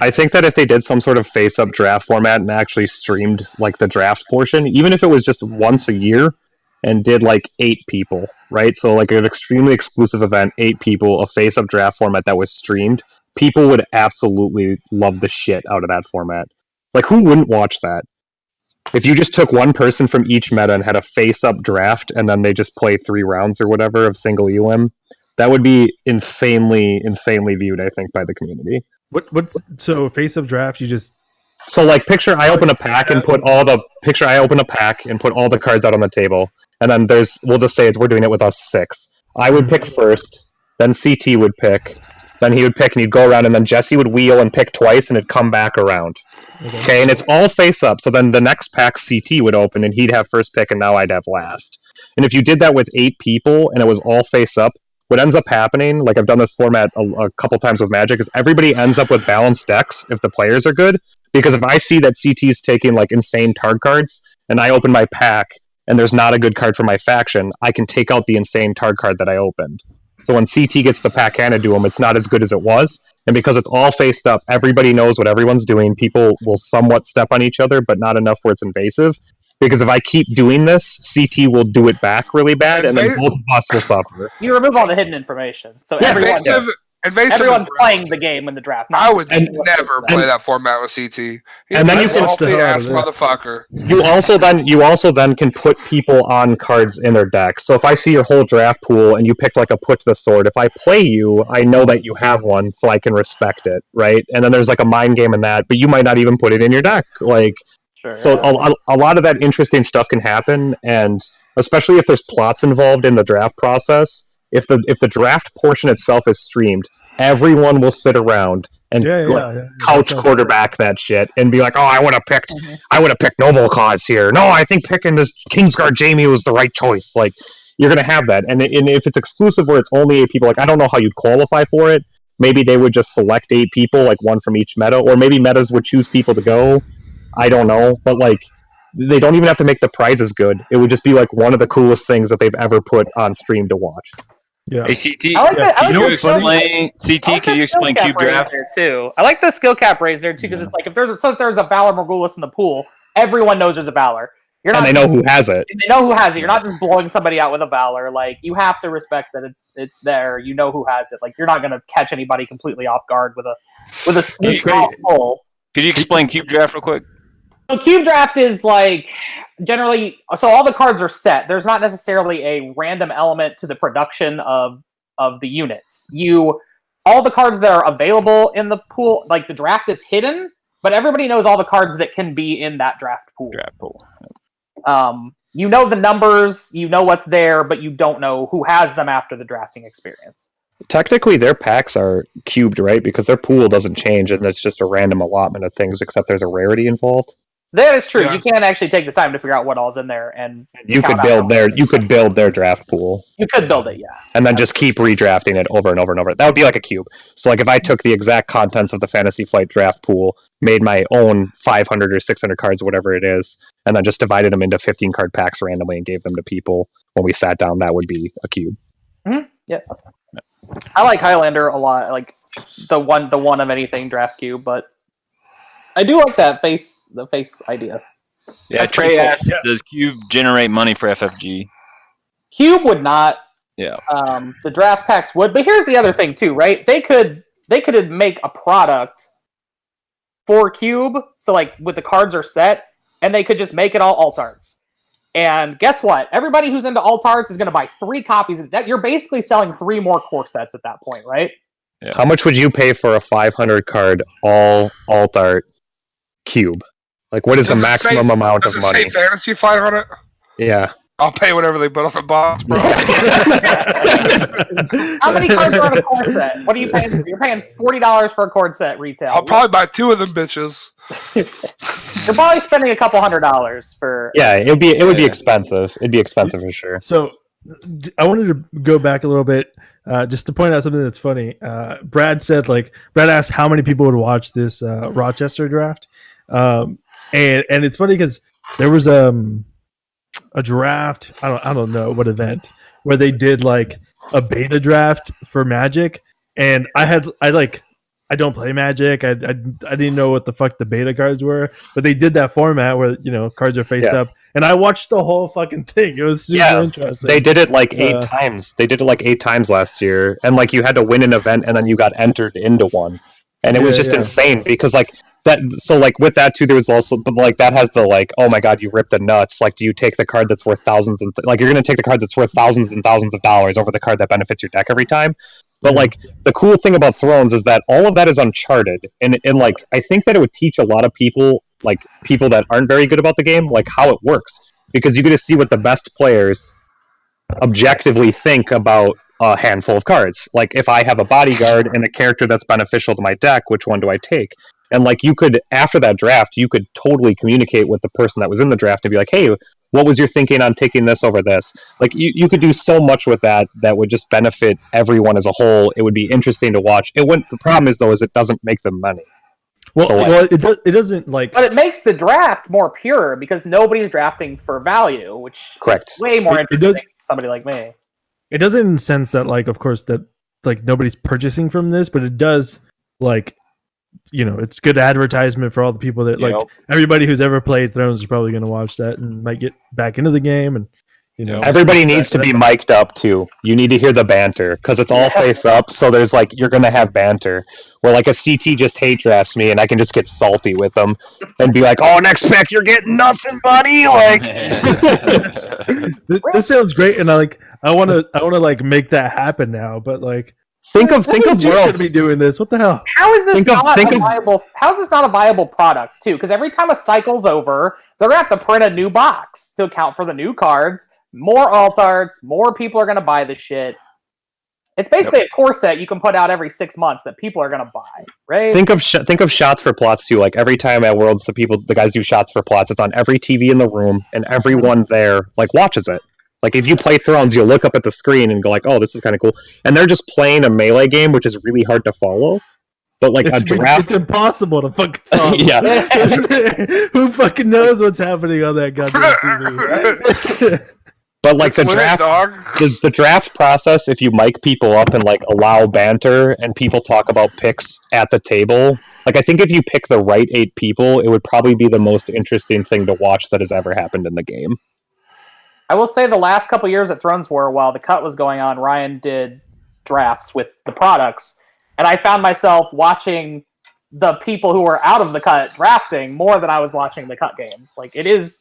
I think that if they did some sort of face-up draft format and actually streamed like the draft portion, even if it was just once a year and did like 8 people, right? So like an extremely exclusive event, 8 people, a face-up draft format that was streamed, people would absolutely love the shit out of that format. Like, who wouldn't watch that? If you just took one person from each meta and had a face-up draft and then they just play 3 rounds or whatever of single UM, that would be insanely viewed, I think, by the community. What's so face-up draft? You just like picture I open a pack and put all the cards out on the table, and then we'll just say we're doing it with us 6. I would pick first, then CT would pick, then he would pick, and he'd go around, and then Jesse would wheel and pick twice, and it'd come back around. Okay, and it's all face-up. So then the next pack CT would open, and he'd have first pick, and now I'd have last. And if you did that with 8 people and it was all face-up, what ends up happening, like I've done this format a couple times with Magic, is everybody ends up with balanced decks if the players are good. Because if I see that CT is taking like insane card cards, and I open my pack, and there's not a good card for my faction, I can take out the insane card that I opened. So when CT gets the pack handed to him, it's not as good as it was. And because it's all faced up, everybody knows what everyone's doing. People will somewhat step on each other, but not enough where it's invasive. Because if I keep doing this, CT will do it back really bad, and then both of us will suffer. You remove all the hidden information, so everyone's playing the game in the draft. I would never play that format with CT. And then you can motherfucker. You also then can put people on cards in their deck. So if I see your whole draft pool and you picked like a put to the sword, if I play you, I know that you have one, so I can respect it, right? And then there's like a mind game in that, but you might not even put it in your deck, like. Sure, so a lot of that interesting stuff can happen, and especially if there's plots involved in the draft process. If the draft portion itself is streamed, everyone will sit around and couch quarterback that shit and be like, "Oh, I would have picked Noble Cause here. No, I think picking this Kingsguard Jamie was the right choice." Like, you're gonna have that, and if it's exclusive where it's only 8 people, like I don't know how you'd qualify for it. Maybe they would just select 8 people, like 1 from each meta, or maybe metas would choose people to go. I don't know, but like they don't even have to make the prizes good. It would just be like one of the coolest things that they've ever put on stream to watch. Yeah. Hey, CT, can you explain cube draft there too? I like the skill cap raise there too, because it's like if there's a Valor Morghulis in the pool, everyone knows there's a Valor. And they know who has it. They know who has it. You're not just blowing somebody out with a Valor. Like, you have to respect that it's there. You know who has it. Like, you're not gonna catch anybody completely off guard with a sneak pull. Could you explain cube draft real quick? So cube draft is like generally, so all the cards are set. There's not necessarily a random element to the production of the units. All the cards that are available in the pool, like the draft is hidden, but everybody knows all the cards that can be in that draft pool. You know the numbers, you know what's there, but you don't know who has them after the drafting experience. Technically, their packs are cubed, right? Because their pool doesn't change, and it's just a random allotment of things, except there's a rarity involved. That is true. Yeah. You can't actually take the time to figure out what all's in there, and you could build their draft pool. You could build it, yeah, and then just keep redrafting it over and over and over. That would be like a cube. So, like if I took the exact contents of the Fantasy Flight draft pool, made my own 500 or 600 cards, whatever it is, and then just divided them into 15 card packs randomly and gave them to people when we sat down, that would be a cube. Mm-hmm. Yeah, I like Highlander a lot. Like the one of anything draft cube, but I do like the face idea. Yeah, Trey asks, does Cube generate money for FFG? Cube would not. Yeah. The draft packs would, but here's the other thing too, right? They could make a product for Cube, so like with the cards are set, and they could just make it all alt arts. And guess what? Everybody who's into alt arts is going to buy 3 copies. You're basically selling 3 more core sets at that point, right? Yeah. How much would you pay for a 500 card all alt art cube? Like, what is the maximum amount of money? Does it say Fantasy 500? Yeah. I'll pay whatever they put on the box, bro. How many cards are on a core set? What are you paying? You're paying $40 for a core set retail. I'll probably buy 2 of them bitches. You're probably spending a couple $100 for. Yeah, it would be expensive. It'd be expensive for sure. So I wanted to go back a little bit just to point out something that's funny. Brad asked how many people would watch this Rochester draft, and it's funny because there was a draft. I don't know what event where they did like a beta draft for Magic, and I don't play Magic. I didn't know what the fuck the beta cards were, but they did that format where cards are face up, and I watched the whole fucking thing. It was super interesting. They did it like 8 times. They did it like 8 times last year, and like you had to win an event, and then you got entered into one, and it was just insane because like that. So like with that too, there was also, but like that has the like, oh my god, you ripped the nuts. Like, do you take the card that's worth thousands and like you're gonna take the card that's worth thousands and thousands of dollars over the card that benefits your deck every time? But like the cool thing about Thrones is that all of that is uncharted, and like I think that it would teach a lot of people, like people that aren't very good about the game, like how it works, because you get to see what the best players objectively think about a handful of cards. Like if I have a bodyguard and a character that's beneficial to my deck, which one do I take? And like you could, after that draft, you could totally communicate with the person that was in the draft and be like, hey, what was your thinking on taking this over this? Like you could do so much with that would just benefit everyone as a whole. It would be interesting to watch. The problem is though, is it doesn't make them money. It doesn't like. But it makes the draft more pure because nobody's drafting for value, which correct. is way more interesting to somebody like me. It doesn't in the sense that like, of course, that like nobody's purchasing from this, but it does like. It's good advertisement for all the people that everybody who's ever played Thrones is probably going to watch that and might get back into the game. And everybody needs to be mic'd up too. You need to hear the banter because it's all face up. So there's like you're going to have banter. Where like if CT just hate drafts me and I can just get salty with them and be like, "Oh, next pick you're getting nothing, buddy." Like this sounds great, and I want to like make that happen now. But like. Think of worlds. Should be doing this. What the hell? How is this not a viable product too? Because every time a cycle's over, they're gonna have to print a new box to account for the new cards, more alt arts, more people are gonna buy the shit. It's basically a core set you can put out every 6 months that people are gonna buy, right? Think of shots for plots too. Like every time at Worlds, the guys do shots for plots. It's on every TV in the room, and everyone there like watches it. Like, if you play Thrones, you'll look up at the screen and go like, oh, this is kind of cool. And they're just playing a Melee game, which is really hard to follow. But, like, a draft... It's impossible to fucking follow. Yeah. Who fucking knows what's happening on that goddamn TV? But, like, the draft process, if you mic people up and, like, allow banter and people talk about picks at the table... Like, I think if you pick the right 8 people, it would probably be the most interesting thing to watch that has ever happened in the game. I will say the last couple years at Thrones War, while the cut was going on, Ryan did drafts with the products, and I found myself watching the people who were out of the cut drafting more than I was watching the cut games. Like, it is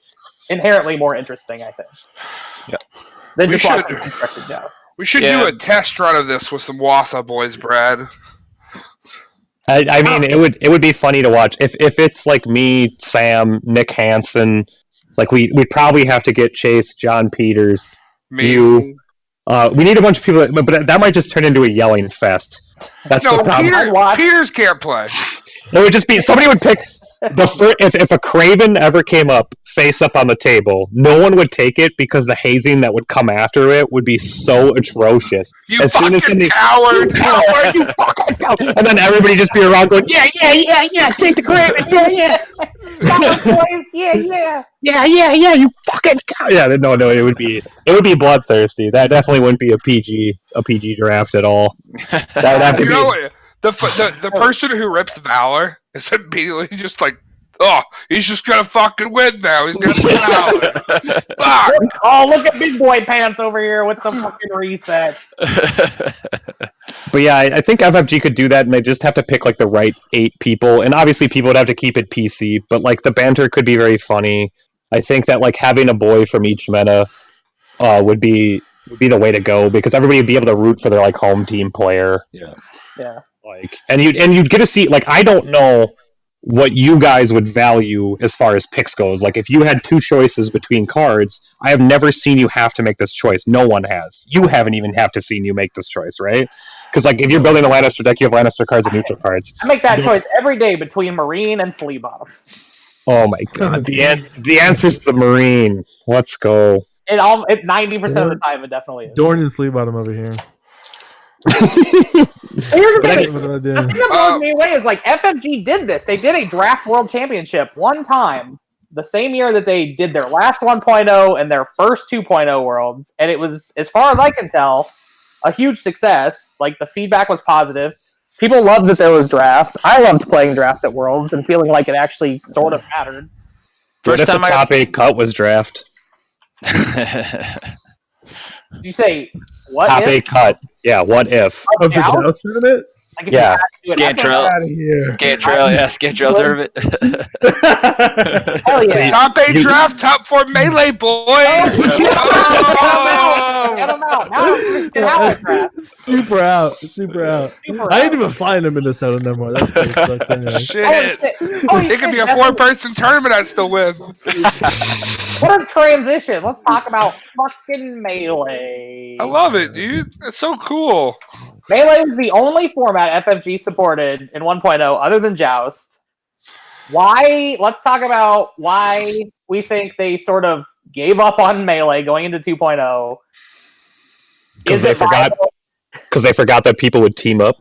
inherently more interesting, I think. Yeah. Than just watching constructed drafts. We should do a test run of this with some Wassa boys, Brad. I mean, it would be funny to watch if it's like me, Sam, Nick Hansen. Like we probably have to get Chase, John Peters, you. We need a bunch of people, but that might just turn into a yelling fest. That's the problem. Peters can't play. It would just be somebody would pick if a Craven ever came up face up on the table, no one would take it because the hazing that would come after it would be so atrocious. You as fucking soon as coward! You fucking coward! And then everybody just be around going, yeah, take the Craven, yeah. Boys, yeah, you fucking coward. Yeah, no, it would be bloodthirsty. That definitely wouldn't be a PG draft at all. That would have to be. The person who rips Valor is immediately just like, oh, he's just gonna fucking win now. He's gonna get Valor. Fuck! Oh, look at Big Boy Pants over here with the fucking reset. But yeah, I think FFG could do that, and they just have to pick like the right 8 people. And obviously, people would have to keep it PC, but like the banter could be very funny. I think that like having a boy from each meta would be the way to go because everybody would be able to root for their like home team player. Yeah. Yeah. Like, and you'd get to see like I don't know what you guys would value as far as picks goes. Like if you had 2 choices between cards, I have never seen you have to make this choice. No one has. You haven't even have to seen you make this choice, right? Because like if you're building a Lannister deck, you have Lannister cards and neutral cards. I make that choice every day between Marine and Flea Bottom. Oh my god, the answer's the Marine. Let's go. It 90% of the time it definitely is. Dorn and Flea Bottom over here. Here's the thing. What I The do. thing that blows me away is like FFG did this. They did a draft world championship one time, the same year that they did their last 1.0 and their first 2.0 worlds, and it was, as far as I can tell, a huge success. Like the feedback was positive. People loved that there was draft. I loved playing draft at worlds and feeling like it actually sort of mattered. First time the top 8 cut was draft. Did you say what? Top if? 8 cut. Yeah, what if? Of the Joust tournament? Like if Yeah. you had to do it Cantrell. Out of here. Scantrell, yeah, Scantrell tournament. hell yeah. Top 8 draft, top 4 melee, boys. Get him out. Now it's how I draft. Super out. Super out. Super I didn't out. even find him in Minnesota no more. That's pretty sucks anyway. Shit. Holy It could be shit, a that's 4-person tournament. I'd still win. What a transition. Let's talk about fucking Melee. I love it, dude. It's so cool. Melee is the only format FFG supported in 1.0 other than Joust. Why? Let's talk about why we think they sort of gave up on Melee going into 2.0. Because they forgot. Because they forgot that people would team up.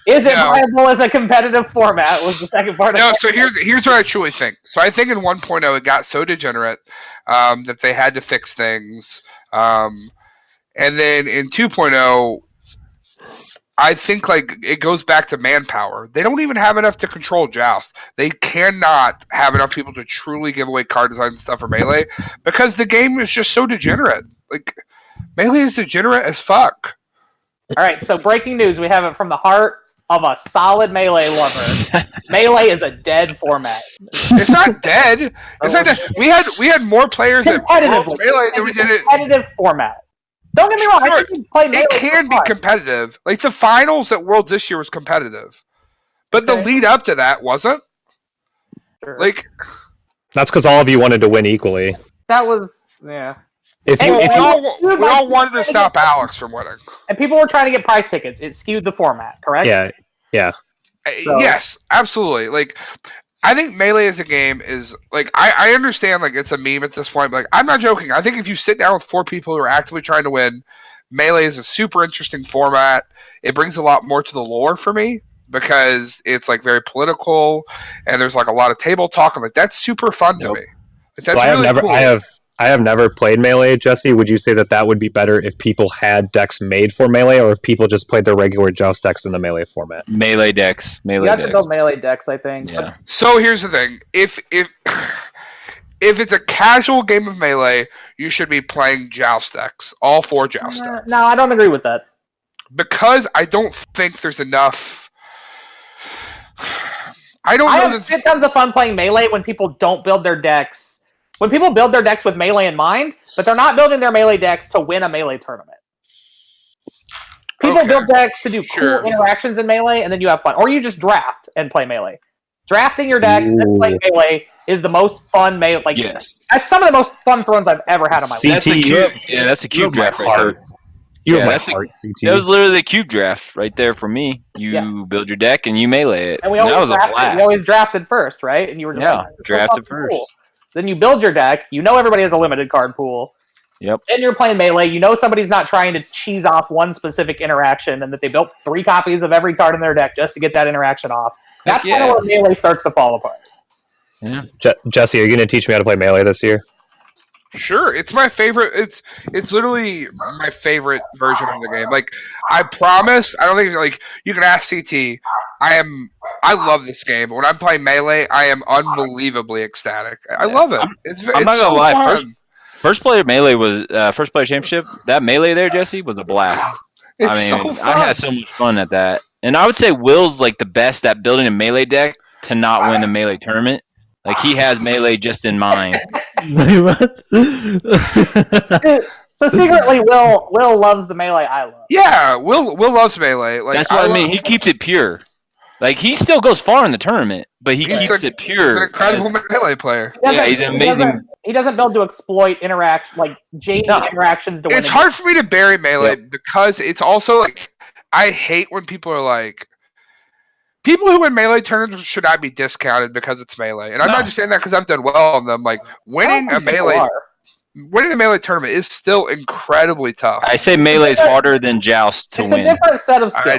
Is it viable as a competitive format? Was the second part of No, it. so here's what I truly think. So I think in 1.0 it got so degenerate that they had to fix things. And then in 2.0, I think like it goes back to manpower. They don't even have enough to control Joust. They cannot have enough people to truly give away card design and stuff for Melee because the game is just so degenerate. Like Melee is degenerate as fuck. All right, so breaking news. We have it from the heart of a solid Melee lover. Melee is a dead format. It's not dead. It's not dead. We had more players at Competitively. Melee than we It's a did it. competitive format. Don't get me wrong. I Sure. think you can play Melee. It can be competitive. Like the finals at Worlds this year was competitive, but the Okay. lead up to that wasn't. Sure. Like That's because all of you wanted to win equally. That was, yeah. If you, Anyway, if you we all wanted to stop Alex from winning. And people were trying to get prize tickets. It skewed the format, correct? yeah. So- Yes, absolutely. Like, I think Melee as a game is like I understand like it's a meme at this point, but like I'm not joking. I think if you sit down with 4 people who are actively trying to win, Melee is a super interesting format. It brings a lot more to the lore for me because it's like very political and there's like a lot of table talk and like that's super fun to Nope. me. Like, that's So I have really never, cool. I have never played Melee, Jesse. Would you say that would be better if people had decks made for Melee, or if people just played their regular Joust decks in the Melee format? Melee decks. You Melee have to decks. build Melee decks, I think. Yeah. So here's the thing: if it's a casual game of Melee, you should be playing Joust decks, all 4 Joust decks. No, I don't agree with that. Because I don't think there's enough. I don't I know have that. tons of fun playing Melee when people don't build their decks. When people build their decks with Melee in mind, but they're not building their Melee decks to win a Melee tournament. People Okay. build decks to do Sure. cool interactions in Melee, and then you have fun. Or you just draft and play Melee. Drafting your deck and then playing Melee is the most fun Melee. Like, Yeah. that's some of the most fun thruns I've ever had on my life. That's a CT, cube. Yeah, that's a you have cube my draft right heart. there. You Yeah, have my that's a- heart, CT. That was literally the cube draft right there for me. You Yeah. build your deck and you melee it. And we that always, was a drafted, blast. we always drafted first, right? And you were just Yeah, like, this is so drafted fucking first. cool. Then you build your deck. You know everybody has a limited card pool. Yep. Then you're playing Melee. You know somebody's not trying to cheese off one specific interaction and that they built 3 copies of every card in their deck just to get that interaction off. That's Heck kind of where Melee starts to fall apart. Yeah. Jesse, are you going to teach me how to play Melee this year? Sure, it's my favorite. It's literally my favorite version of the game. Like I promise, I don't think like you can ask CT. I love this game. When I'm playing Melee, I am unbelievably ecstatic. I love it. It's I'm not so gonna lie, fun. First player melee was first player championship. That melee there, Jesse, was a blast. It's I so mean, fun. I had so much fun at that. And I would say Will's like the best at building a melee deck to not win a melee tournament. Like he has melee just in mind. Wait, what? So secretly, Will loves the melee I love. Yeah, Will loves melee. Like That's what I mean. He keeps it pure. Like he still goes far in the tournament, but he keeps it pure. He's an incredible melee player. Yeah, he's an amazing. He doesn't build to exploit interaction like JV interactions to win. It's hard for me to bury melee because it's also like I hate when people are like, people who win melee tournaments should not be discounted because it's melee. And I'm not just saying that because I've done well on them. Like winning a melee tournament is still incredibly tough. I say melee is harder than joust to win. It's a different set of skills.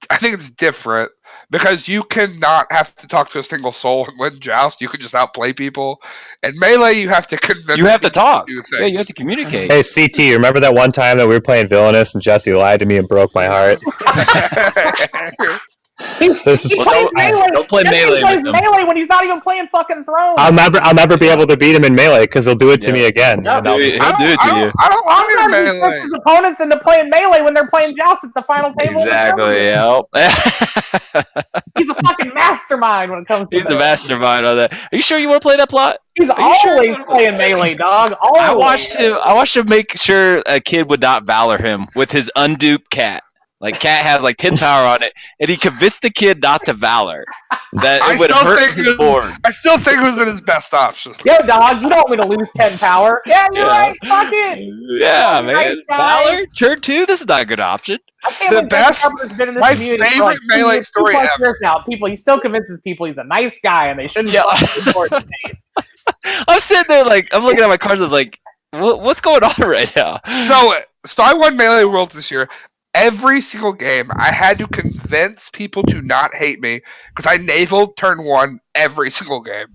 I think it's different because you cannot have to talk to a single soul and win joust. You can just outplay people. And melee, you have to convince. You have to talk. To do yeah, you have to communicate. Hey, CT, remember that one time that we were playing Villainous and Jesse lied to me and broke my heart? Don't play melee with him. Melee when he's not even playing fucking Throne. I'll never be able to beat him in melee because he'll do it to me again. He'll do it to you. I don't want him in melee. His opponents into playing melee when they're playing joust at the final table. Exactly. Yep. He's a fucking mastermind when it comes to He's the mastermind on that. Are you sure you want to play that plot? He's always playing melee, dog. Always. I watched him make sure a kid would not valor him with his unduped cat. Like cat has like 10 power on it, and he convinced the kid not to valor. That it would hurt his board. I still think it was in his best option. Yo, dog, you don't want me to lose 10 power. Yeah, you're right. Fuck it. Yeah, man. Valor, turn 2. This is not a good option. The best. My favorite melee story ever. Now, he still convinces people he's a nice guy and they shouldn't get important names. I'm sitting there like I'm looking at my cards. I was like, what's going on right now? So I won Melee Worlds this year. Every single game, I had to convince people to not hate me because I navaled turn 1 every single game.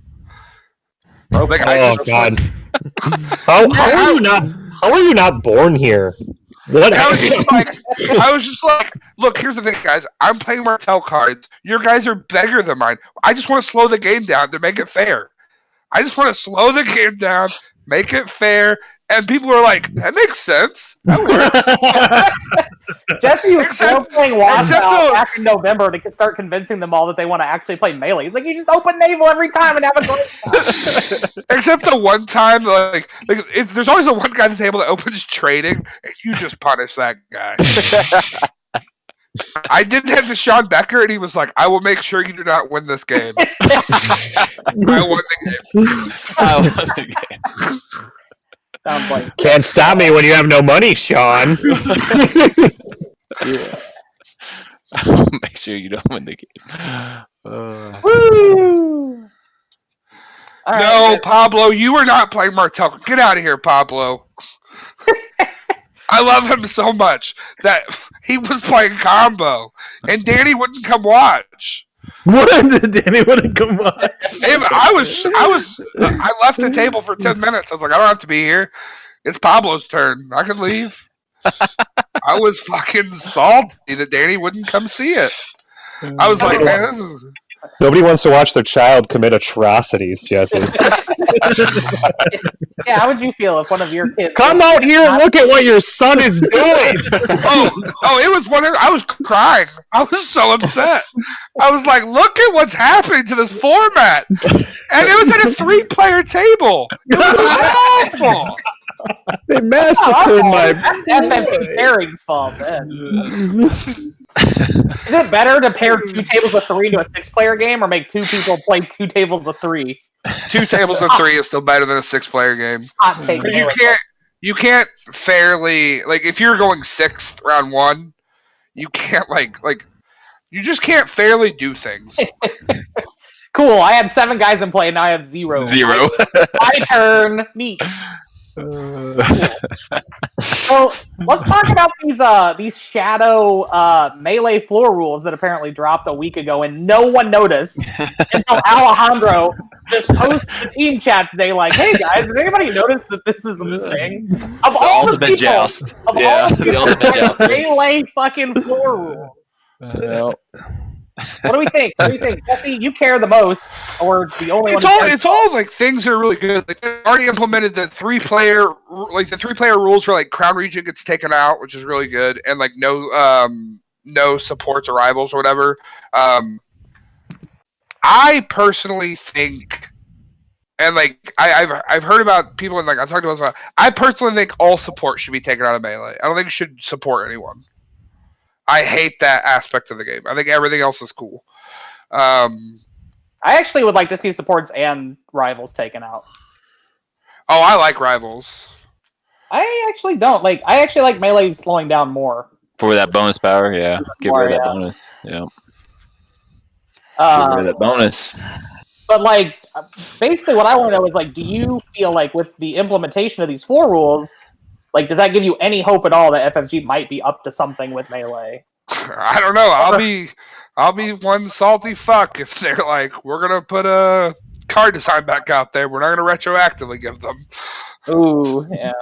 Like, God! How are you not born here? What? I was just like, look, here's the thing, guys. I'm playing Martell cards. Your guys are bigger than mine. I just want to slow the game down to make it fair. I just want to slow the game down, make it fair, and people were like, that makes sense. That works. Jesse was still playing Washout back in November to start convincing them all that they want to actually play melee. He's like, you just open naval every time and have a great time. Except the one time, there's always the one guy at the table that opens trading, and you just punish that guy. I did that to Sean Becker, and he was like, I will make sure you do not win this game. I won the game. Sounds like can't stop me when you have no money, Sean. Yeah. Make sure you don't win the game. woo! No, Pablo, you were not playing Martell. Get out of here, Pablo. I love him so much that he was playing combo, and Danny wouldn't come watch. What? Danny wouldn't come watch. I left the table for 10 minutes. I was like, I don't have to be here. It's Pablo's turn. I can leave. I was fucking salty that Danny wouldn't come see it. I was like, man, this is... Nobody wants to watch their child commit atrocities, Jesse. Yeah, how would you feel if one of your kids... Come out here and look at what your son is doing! it was one of... I was crying. I was so upset. I was like, look at what's happening to this format! And it was at a 3-player table! It was awful! They massacred my... That's FMP Herring's fault, then. Is it better to pair 2 tables of 3 to a 6-player game, or make 2 people play 2 tables of 3? 2 tables of 3 is still better than a 6-player game. You can't fairly if you're going 6th round 1, you can't you just can't fairly do things. Cool. I had 7 guys in play, and now I have 0. My turn. Neat. So let's talk about these shadow melee floor rules that apparently dropped a week ago, and no one noticed until Alejandro just posted the team chat today, like, "Hey guys, did anybody notice that this is a thing?" Of all the people, melee fucking floor rules. What do we think? What do you think, Jesse? You care the most, or the only one? It's all like things that are really good. Like they already implemented the 3-player, like the 3-player rules where like Crown Region gets taken out, which is really good, and like no supports or rivals or whatever. I personally think, and like I've heard about people and like I've talked to us about. I personally think all support should be taken out of Melee. I don't think it should support anyone. I hate that aspect of the game. I think everything else is cool. I actually would like to see supports and rivals taken out. Oh, I like rivals. I actually don't like. I actually like Melee slowing down more. For that bonus power, yeah. Get rid of that bonus. Yeah. Get rid of that bonus. But like, basically, what I want to know is like, do you feel like with the implementation of these 4 rules, like, does that give you any hope at all that FFG might be up to something with Melee? I don't know. I'll be one salty fuck if they're like, we're gonna put a card design back out there. We're not gonna retroactively give them. Ooh, yeah.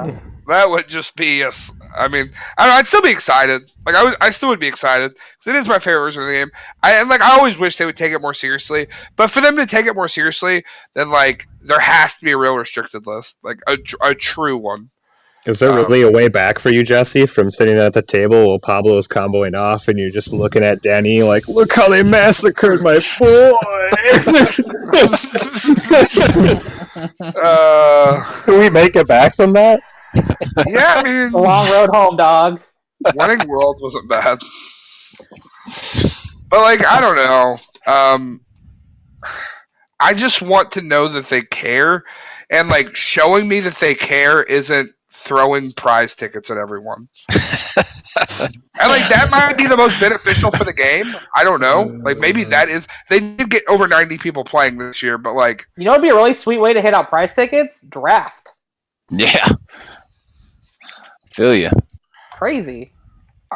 That would just be I mean, I don't know, I'd still be excited. Like I still would be excited because it is my favorite version of the game. I always wish they would take it more seriously. But for them to take it more seriously, then like there has to be a real restricted list, like a true one. Is there really a way back for you, Jesse, from sitting at the table while Pablo's comboing off and you're just looking at Danny like, look how they massacred my boy? Can we make it back from that? Yeah, I mean... The long road home, dog. Winning Worlds wasn't bad. But, like, I don't know. I just want to know that they care. And, like, showing me that they care isn't throwing prize tickets at everyone. And like that might be the most beneficial for the game. I don't know. Like maybe that is. They did get over 90 people playing this year, but like you know, it'd be a really sweet way to hit out prize tickets. Draft. Yeah. Feel you. Crazy.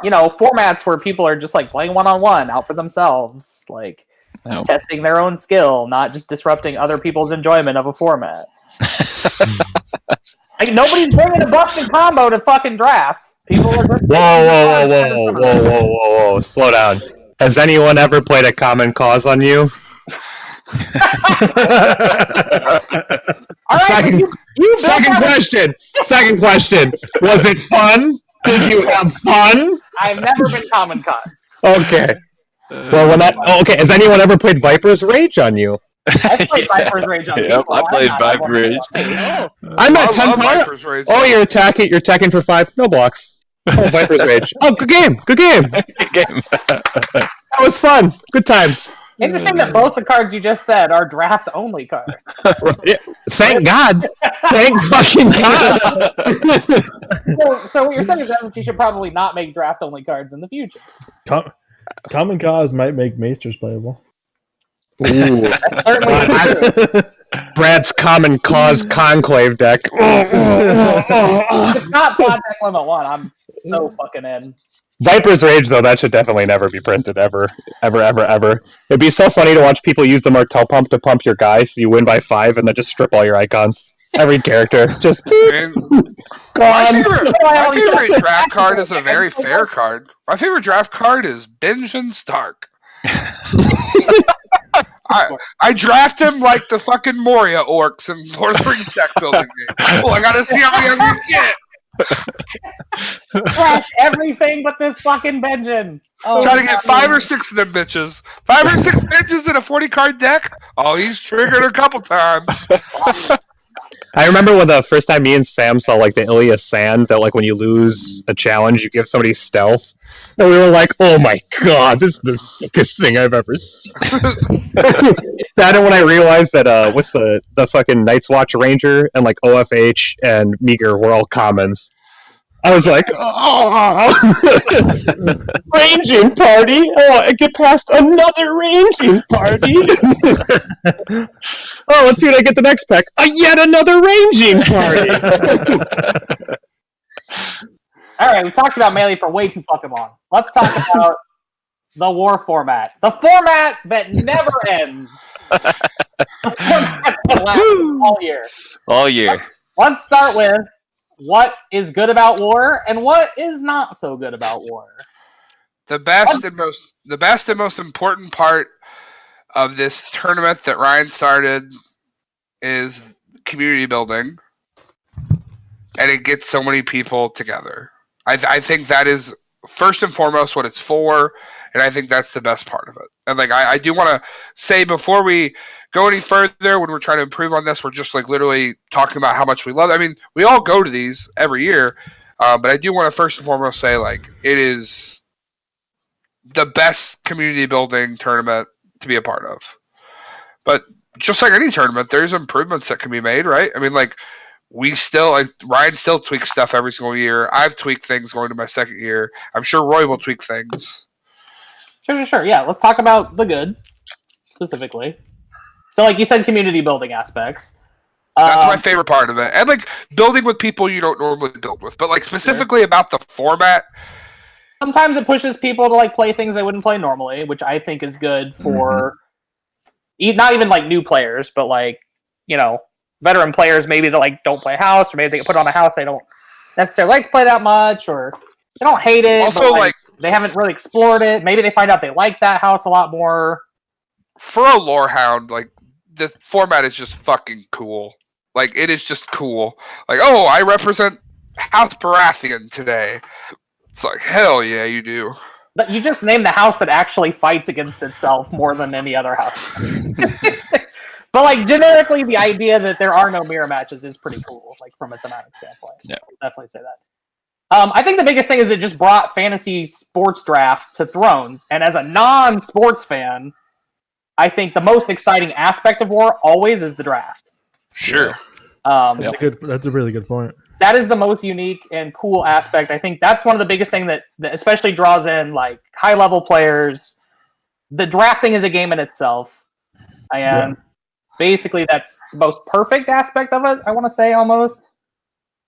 You know, formats where people are just like playing 1-on-1 out for themselves, like testing their own skill, not just disrupting other people's enjoyment of a format. Like nobody's bringing a busted combo to fucking draft. People are just whoa! Slow down. Has anyone ever played a Common Cause on you? Second question. Was it fun? Did you have fun? I've never been Common Cause. Okay. Well, has anyone ever played Viper's Rage on you? I played Viper's Rage on people. Yep, I played Viper's Rage. I'm at 10 Viper's Rage. Oh, you're attacking for 5. No blocks. Oh, Viper's Rage. Oh, good game. Good game. That was fun. Good times. Interesting that both the cards you just said are draft-only cards. Yeah, thank God. Thank fucking God. So what you're saying is that you should probably not make draft-only cards in the future. Common Cause might make Maesters playable. Ooh. Brad's Common Cause Conclave deck. It's not Pod Deck Limit 1. I'm so fucking in. Viper's Rage, though, that should definitely never be printed, ever. It'd be so funny to watch people use the Martel Pump to pump your guy so you win by 5 and then just strip all your icons. Every character. Just gone. My favorite draft card is a very fair card. My favorite draft card is Benjamin Stark. I draft him like the fucking Moria orcs in Lord of the Rings deck building game. Oh, I gotta see how many I can get. Crash everything but this fucking Benjamin. Oh, Try to get 5 or 6 of them bitches. 5 or 6 bitches in a 40-card deck? Oh, he's triggered a couple times. I remember when the first time me and Sam saw like the Ilias Sand, that like when you lose a challenge, you give somebody stealth. And we were like, oh my god, this is the sickest thing I've ever seen. That and when I realized that what's the fucking Night's Watch Ranger and like OFH and Meager were all commons. I was like, oh, ranging party. Oh, I get past another ranging party. Oh, let's see what I get the next pack. Yet another ranging party. All right, we talked about Melee for way too fucking long. Let's talk about the war format. The format that never ends. The format that lasts all year. All year. Let's start with what is good about war and what is not so good about war. The best and most important part of this tournament that Ryan started is community building, and it gets so many people together. I think that is first and foremost what it's for, and I think that's the best part of it. And like I do want to say before we go any further, when we're trying to improve on this, we're just like literally talking about how much we love it. I mean, we all go to these every year, but I do want to first and foremost say like it is the best community building tournament to be a part of. But just like any tournament, there's improvements that can be made, right? I mean, like Ryan still tweaks stuff every single year. I've tweaked things going to my second year. I'm sure Roy will tweak things. Sure. Yeah, let's talk about the good specifically. So, like you said, community building aspects. That's my favorite part of it, and like building with people you don't normally build with. But like specifically about the format. Sometimes it pushes people to like play things they wouldn't play normally, which I think is good for not even like new players, but like veteran players maybe that like don't play house, or maybe they can put on a house they don't necessarily like to play that much, or they don't hate it. Also, but, like they haven't really explored it. Maybe they find out they like that house a lot more. For a lore hound, like this format is just fucking cool. Like it is just cool. Like, oh, I represent House Baratheon today. It's like, hell yeah, you do. But you just named the house that actually fights against itself more than any other house. But like generically, the idea that there are no mirror matches is pretty cool. Like from a thematic standpoint, yeah, I'll definitely say that. I think the biggest thing is it just brought fantasy sports draft to Thrones, and as a non-sports fan, I think the most exciting aspect of War always is the draft. Sure. That's a really good point. That is the most unique and cool aspect. I think that's one of the biggest things that especially draws in like high-level players. The drafting is a game in itself, and basically that's the most perfect aspect of it, I want to say, almost.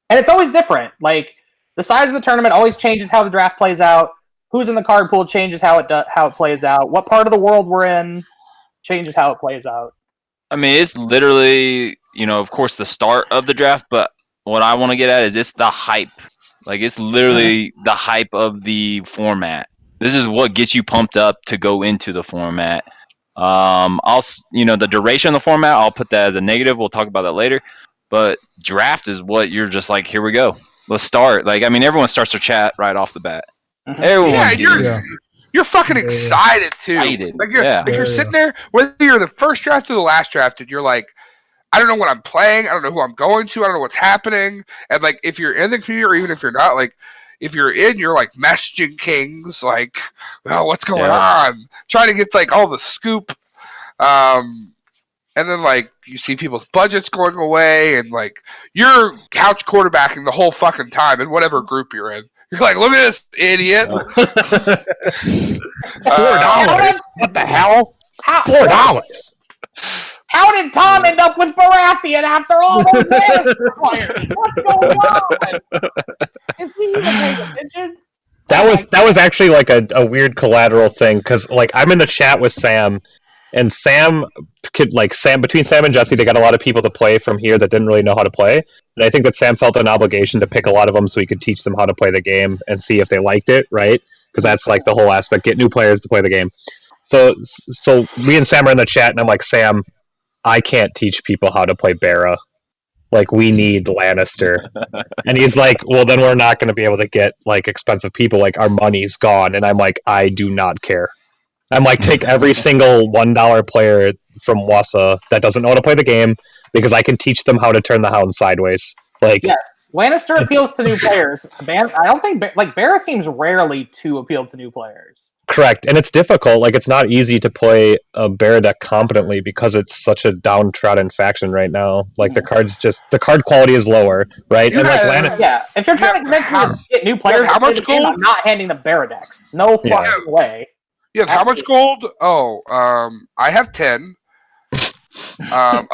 And it's always different. Like, the size of the tournament always changes how the draft plays out. Who's in the card pool changes how it plays out. What part of the world we're in changes how it plays out. I mean, it's literally, of course, the start of the draft, but what I want to get at is it's the hype. Like, it's literally the hype of the format. This is what gets you pumped up to go into the format. The duration of the format, I'll put that as a negative. We'll talk about that later. But draft is what you're just like, here we go. Let's start. Like, I mean, everyone starts their chat right off the bat. Everyone. You're fucking excited too. Like you're sitting there, whether you're the first draft or the last drafted, you're like, I don't know what I'm playing. I don't know who I'm going to. I don't know what's happening. And like, if you're in the community, or even if you're not, like, if you're in, you're like messaging kings, like, well, what's going on? Trying to get like all the scoop. And then like you see people's budgets going away, and like you're couch quarterbacking the whole fucking time in whatever group you're in. You're like, look at this idiot. $4. What the hell? $4. How did Tom end up with Baratheon after all those players? What's going on? Is he even paying attention? That was actually like a weird collateral thing, because like I'm in the chat with Sam, and between Sam and Jesse, they got a lot of people to play from here that didn't really know how to play. And I think that Sam felt an obligation to pick a lot of them so he could teach them how to play the game and see if they liked it, right? Because that's like the whole aspect, get new players to play the game. So me and Sam are in the chat, and I'm like, Sam, I can't teach people how to play Barra. Like, we need Lannister. And he's like, well, then we're not going to be able to get like expensive people. Like, our money's gone. And I'm like, I do not care. I'm like, take every single $1 player from Wassa that doesn't know how to play the game, because I can teach them how to turn the hound sideways. Like, yes, Lannister appeals to new players. I don't think like Barra seems rarely to appeal to new players. Correct, and it's difficult. Like, it's not easy to play a Barra deck competently because it's such a downtrodden faction right now. Like, the card quality is lower, right? Yeah, and like if you're trying to convince me to get new players, how much gold? I'm not handing them Barra decks. No fucking way. You have how much gold? Oh, I have 10. I'm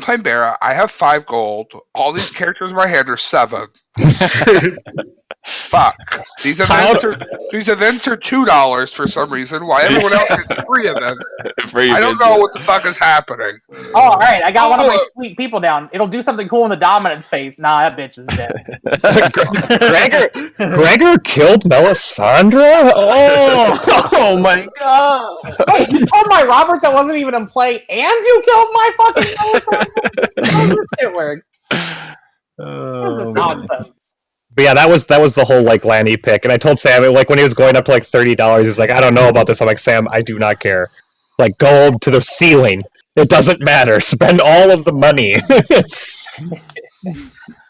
playing Barra. I have 5 gold. All these characters in my hand are 7. Fuck. These events are $2 for some reason. Why everyone else gets free events? I don't know what the fuck is happening. Oh, all right. I got one of my sweet people down. It'll do something cool in the dominance phase. Nah, that bitch is dead. Gregor killed Melisandre? Oh my god! Wait, you told my Robert that wasn't even in play, and you killed my fucking Melisandre? How does it work? This is nonsense. But yeah, that was the whole like Lanny pick, and I told Sam like when he was going up to like $30, he's like, I don't know about this. I'm like, Sam, I do not care. Like, go to the ceiling. It doesn't matter. Spend all of the money.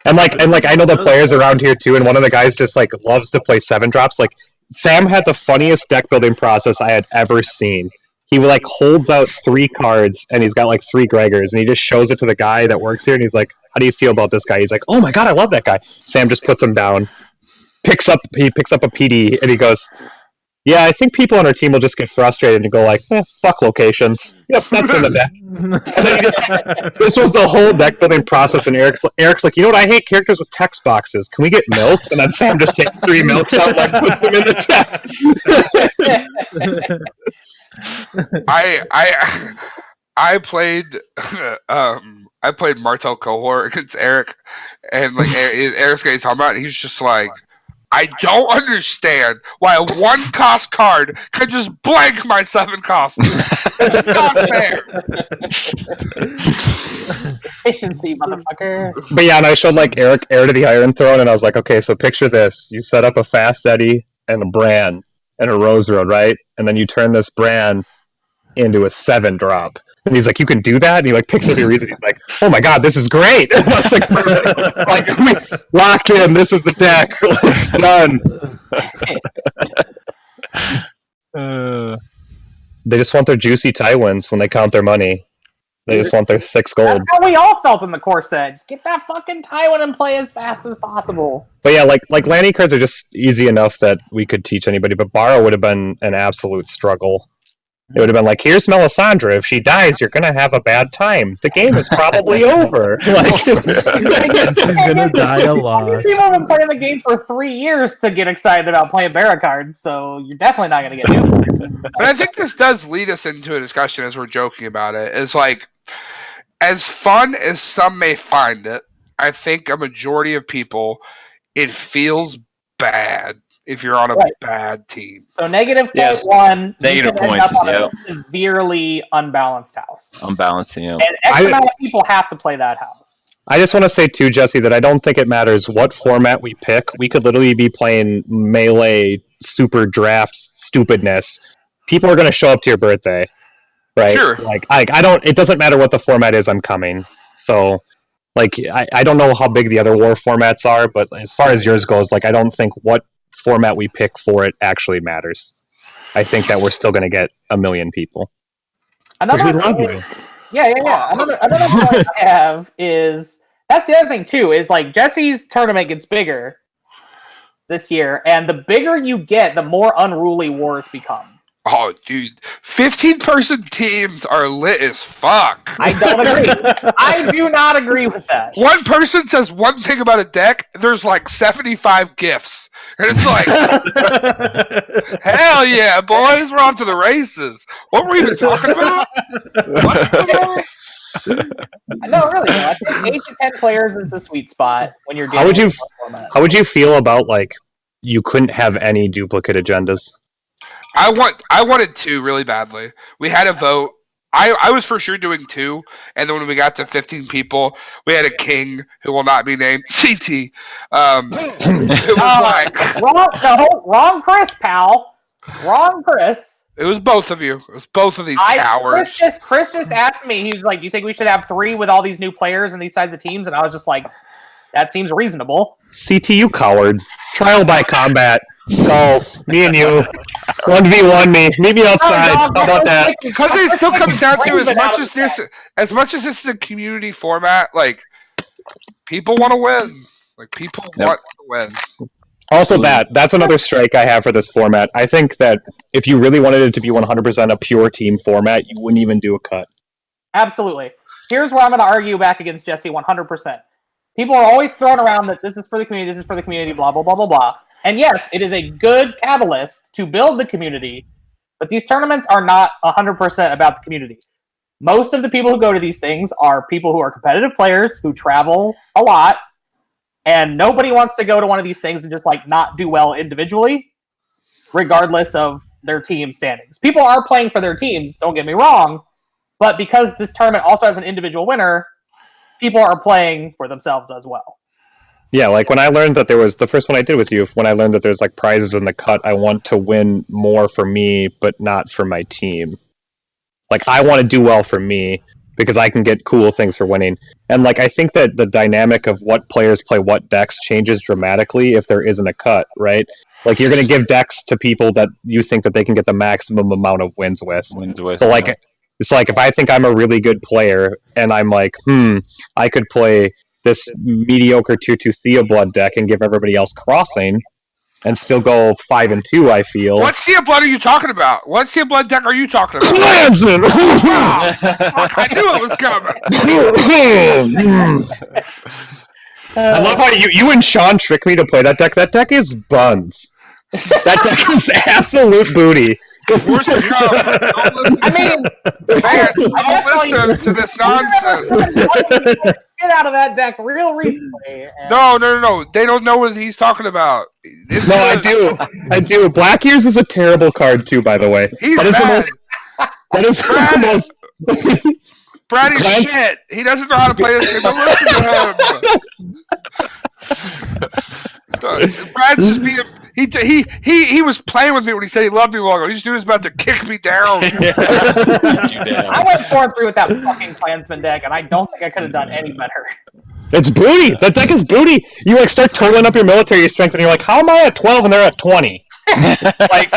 and like I know the players around here too, and one of the guys just like loves to play 7-drops. Like Sam had the funniest deck building process I had ever seen. He like holds out 3 cards, and he's got like 3 Gregors, and he just shows it to the guy that works here, and he's like, how do you feel about this guy? He's like, oh my god, I love that guy. Sam just puts him down, he picks up a PD, and he goes, yeah, I think people on our team will just get frustrated and go like, fuck locations. Yep, that's in the deck. And then this was the whole deck building process, and Eric's like, you know what, I hate characters with text boxes. Can we get milk? And then Sam just takes 3 milks out and like puts them in the deck. I played Martel Cohort against Eric, and like Eric's guy he's talking about, he's just like, I don't understand why a 1-cost card can just blank my 7 costumes. It's not fair. Efficiency, motherfucker. But yeah, and I showed like Eric Heir to the Iron Throne, and I was like, okay, so picture this: you set up a Fast Eddie and a Bran and a Rose Road, right? And then you turn this Bran into a 7-drop. And he's like, you can do that? And he like picks up your reason. He's like, oh my god, this is great. And I was like, like we locked in. This is the deck. Done. They just want their juicy Tywins when they count their money. They just want their 6 gold. That's how we all felt in the core set. Just get that fucking Tywin and play as fast as possible. But yeah, like Lanny cards are just easy enough that we could teach anybody. But Borrow would have been an absolute struggle. It would have been like, here's Melisandre. If she dies, you're going to have a bad time. The game is probably over. Like, she's going to die a lot. People have been playing the game for 3 years to get excited about playing Barra cards, so you're definitely not going to get it. But I think this does lead us into a discussion as we're joking about it. It's like, as fun as some may find it, I think a majority of people, it feels bad if you're on a bad team. So negative point 1, negative you can end points, up on a severely unbalanced house. Unbalanced, yeah. And X amount of people have to play that house. I just want to say too, Jesse, that I don't think it matters what format we pick. We could literally be playing melee, super draft stupidness. People are going to show up to your birthday, right? Sure. Like I don't. It doesn't matter what the format is. I'm coming. So, like, I don't know how big the other war formats are, but as far as yours goes, like, I don't think what format we pick for it actually matters. I think that we're still going to get 1 million people. Because we love you. Yeah. Another point I have is, that's the other thing too, is like Jesse's tournament gets bigger this year, and the bigger you get, the more unruly wars become. Oh, dude. 15-person teams are lit as fuck. I don't agree. I do not agree with that. One person says one thing about a deck, there's like 75 gifts. And it's like, hell yeah, boys, we're off to the races. What were we even talking about? No, really, though. I think 8 to 10 players is the sweet spot when you're How would you feel about, like, you couldn't have any duplicate agendas? I wanted 2 really badly. We had a vote. I was for sure doing 2, and then when we got to 15 people, we had a king who will not be named, CT. It was like wrong Chris, pal. Wrong Chris. It was both of you. It was both of these cowards. Chris just asked me. He's like, "Do you think we should have 3 with all these new players and these sides of teams?" And I was just like, "That seems reasonable." CT, you coward. Trial by combat. Skulls. Me and you. 1v1 me. Meet me outside. How about that? Because it still comes down to as much as this is a community format, like, people want to win. Like, people want to win. Also, that's another strike I have for this format. I think that if you really wanted it to be 100% a pure team format, you wouldn't even do a cut. Absolutely. Here's where I'm going to argue back against Jesse 100%. People are always throwing around that this is for the community, blah, blah, blah, blah, blah. And yes, it is a good catalyst to build the community, but these tournaments are not 100% about the community. Most of the people who go to these things are people who are competitive players who travel a lot, and nobody wants to go to one of these things and just like not do well individually, regardless of their team standings. People are playing for their teams, don't get me wrong, but because this tournament also has an individual winner, people are playing for themselves as well. Yeah, like when I learned that there was the first one I did with you, when I learned that there's like prizes in the cut, I want to win more for me, but not for my team. Like I want to do well for me because I can get cool things for winning. And like I think that the dynamic of what players play what decks changes dramatically if there isn't a cut, right? Like you're going to give decks to people that you think that they can get the maximum amount of wins with. So like it's like if I think I'm a really good player and I'm like, I could play this mediocre 2/2 Sea of Blood deck and give everybody else crossing and still go 5-2, I feel. What Sea of Blood are you talking about? What Sea of Blood deck are you talking about? Clansman! Fuck, I knew it was coming. I love how you and Sean tricked me to play that deck. That deck is buns. That deck is absolute booty. Where's the come? I mean, Man, don't listen to this nonsense. Get out of that deck real recently. And... No. They don't know what he's talking about. No, I do. Black Ears is a terrible card too, by the way. He's that is bad. That is the most. Brad is shit. He doesn't know how to play this game. Don't listen to him. Brad's just being. He was playing with me when he said he loved me long ago. He just knew he was about to kick me down. I went 4-3 with that fucking Klansman deck, and I don't think I could have done any better. It's booty. That deck is booty. You like start totaling up your military strength, and you're like, "How am I at 12 and they're at 20?" Like,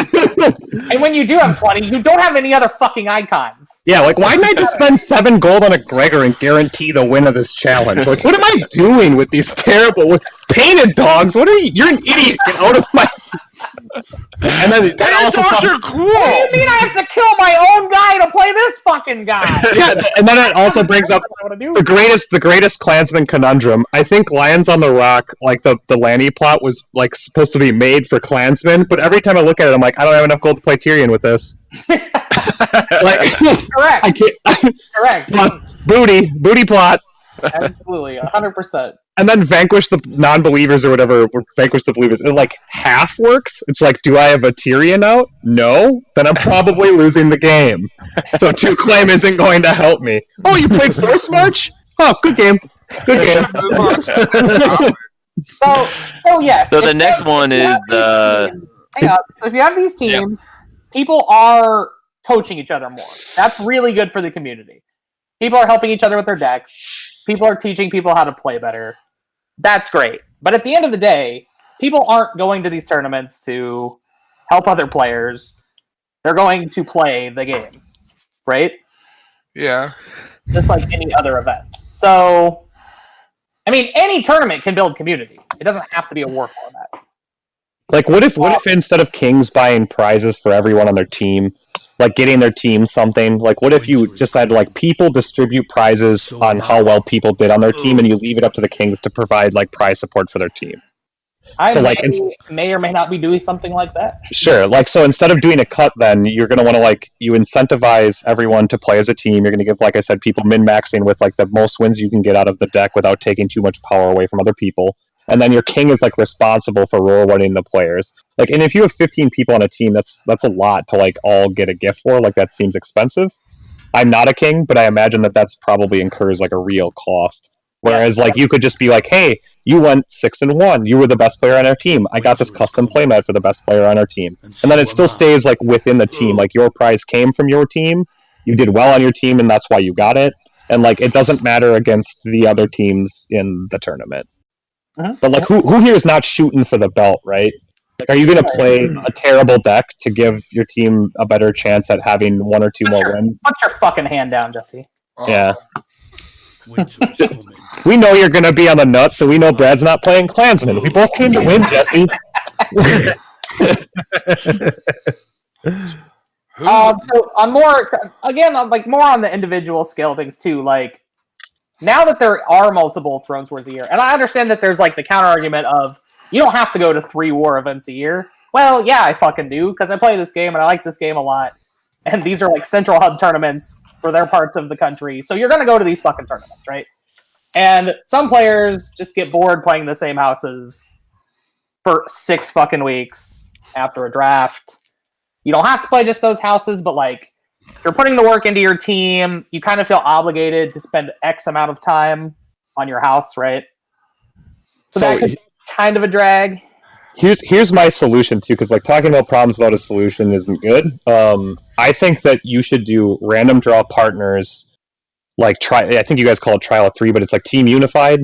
and when you do have 20, you don't have any other fucking icons. Yeah, like why didn't I just spend 7 gold on a Gregor and guarantee the win of this challenge? Like, what am I doing with these with painted dogs? What are you? You're an idiot. Get out of my. And then that also dogs are cool. What do you mean I have to kill my own guy to play this fucking guy? Yeah, and then it also brings up the greatest Klansman conundrum. I think Lions on the Rock, like the Lanny plot, was like supposed to be made for Klansmen, but every time I look at it, I'm like, I don't have enough gold to play Tyrion with this. Like, correct. I can't. Correct. Booty plot. Absolutely, 100%. And then vanquish the non-believers or whatever, or vanquish the believers. It like half works. It's like, do I have a Tyrion out? No. Then I'm probably losing the game. So 2 claim isn't going to help me. Oh, you played Force March? Oh, good game. Good game. So yes. So the next one is the. Hang on. So if you have these teams, people are coaching each other more. That's really good for the community. People are helping each other with their decks. People are teaching people how to play better. That's great. But at the end of the day, people aren't going to these tournaments to help other players. They're going to play the game, right? Yeah. Just like any other event. So, I mean, any tournament can build community. It doesn't have to be a war format. Like, what if instead of Kings buying prizes for everyone on their team, like getting their team something, like what if you decided like people distribute prizes on how well people did on their team and you leave it up to the Kings to provide like prize support for their team? I may or may not be doing something like that. Sure. Like, so instead of doing a cut, then you're going to want to like, you incentivize everyone to play as a team. You're going to give, like I said, people min-maxing with like the most wins you can get out of the deck without taking too much power away from other people. And then your king is like responsible for role-running the players. Like, and if you have 15 people on a team, that's a lot to like all get a gift for. Like, that seems expensive. I'm not a king, but I imagine that's probably incurs like a real cost. Whereas like you could just be like, hey, you went 6-1. You were the best player on our team. I got this custom playmat for the best player on our team. And then it still stays like within the team. Like your prize came from your team. You did well on your team, and that's why you got it. And like it doesn't matter against the other teams in the tournament. But like, who here is not shooting for the belt, right? Like, are you going to play a terrible deck to give your team a better chance at having 1 or 2 more wins? Put your fucking hand down, Jesse. Yeah. We know you're going to be on the nuts, so we know Brad's not playing Klansman. We both came to win, Jesse. So on more on the individual scale things too. Like, now that there are multiple Thrones Wars a year, and I understand that there's like the counter argument of You don't have to go to 3 war events a year. Well, yeah, I fucking do, because I play this game and I like this game a lot. And these are like central hub tournaments for their parts of the country. So you're going to go to these fucking tournaments, right? And some players just get bored playing the same houses for 6 fucking weeks after a draft. You don't have to play just those houses, but like, you're putting the work into your team. You kind of feel obligated to spend X amount of time on your house, right? So that could be kind of a drag. Here's my solution too, because like talking about problems about a solution isn't good. I think that you should do random draw partners, like I think you guys call it Trial of 3, but it's like Team Unified.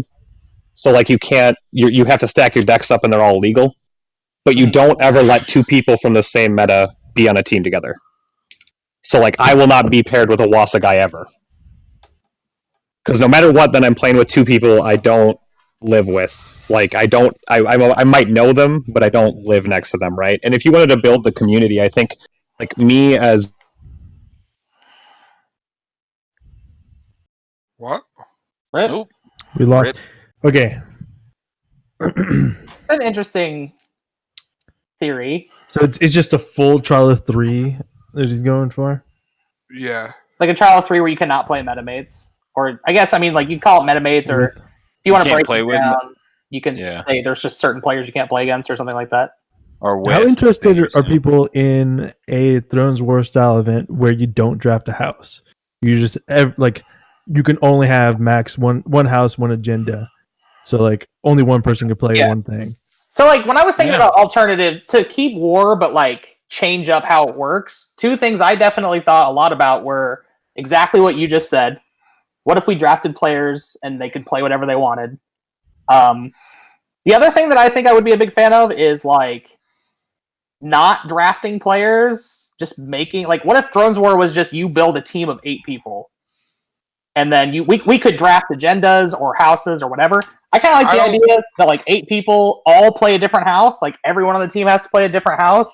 So like you have to stack your decks up and they're all legal, but you don't ever let 2 people from the same meta be on a team together. So like I will not be paired with a Wasa guy ever, because no matter what, then I'm playing with 2 people I don't live with. Like I might know them, but I don't live next to them, right? And if you wanted to build the community, I think like me as What? Right? Nope. We lost. Rip. Okay. It's an interesting theory. So it's just a full trial of 3 that he's going for. Yeah. Like a trial of 3 where you cannot play metamates. Or I guess, I mean, like you call it metamates, or if you want to can't break play it with down, you can say there's just certain players you can't play against or something like that. Or with. How interested are people in a Thrones War style event where you don't draft a house? You just like you can only have max one house, one agenda. So like only one person can play one thing. So like when I was thinking about alternatives to keep war but like change up how it works, 2 things I definitely thought a lot about were exactly what you just said. What if we drafted players and they could play whatever they wanted? The other thing that I think I would be a big fan of is like not drafting players, just making like, what if Thrones War was just you build a team of 8 people, and then we could draft agendas or houses or whatever. I kind of like the idea that like 8 people all play a different house. Like everyone on the team has to play a different house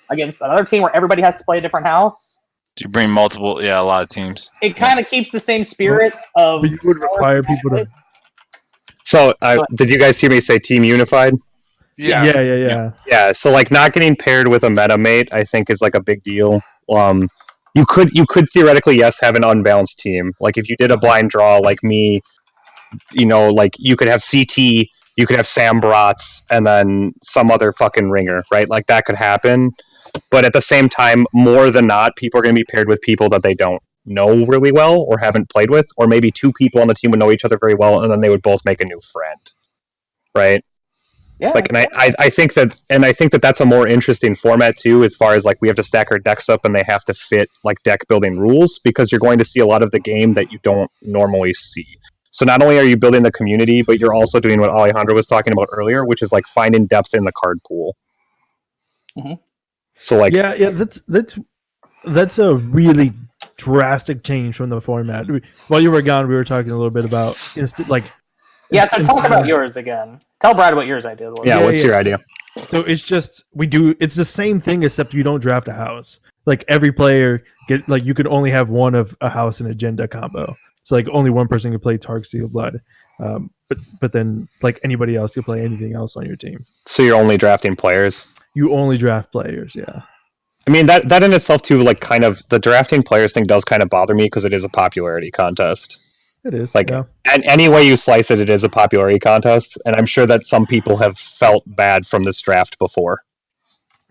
against another team where everybody has to play a different house. Do you bring multiple? Yeah, a lot of teams. It kind of keeps the same spirit of. But you would require people to. So, did you guys hear me say Team Unified? Yeah. Yeah. So, like, not getting paired with a meta mate, I think, is like a big deal. You could theoretically, yes, have an unbalanced team. Like, if you did a blind draw, like me, you know, like you could have CT, you could have Sam Bratz, and then some other fucking ringer, right? Like that could happen. But at the same time, more than not, people are going to be paired with people that they don't know really well or haven't played with, or maybe 2 people on the team would know each other very well, and then they would both make a new friend, right? Yeah. Like, and I think that that's a more interesting format too, as far as like we have to stack our decks up and they have to fit like deck building rules, because you're going to see a lot of the game that you don't normally see. So not only are you building the community, but you're also doing what Alejandro was talking about earlier, which is like finding depth in the card pool. Mm-hmm. So like, yeah, that's a really drastic change from the format. While you were gone, we were talking a little bit about so talk about yours again. Tell Brad what yours idea was. Yeah, what's your idea? So it's just it's the same thing except you don't draft a house. Like every player you can only have one of a house and agenda combo. So like only one person can play Targ Seal Blood. But then like anybody else can play anything else on your team. So you're only drafting players? You only draft players, yeah. I mean, that in itself too, like kind of the drafting players thing does kind of bother me because it is a popularity contest. It is. Like, yeah. and any way you slice it, it is a popularity contest, and I'm sure that some people have felt bad from this draft before.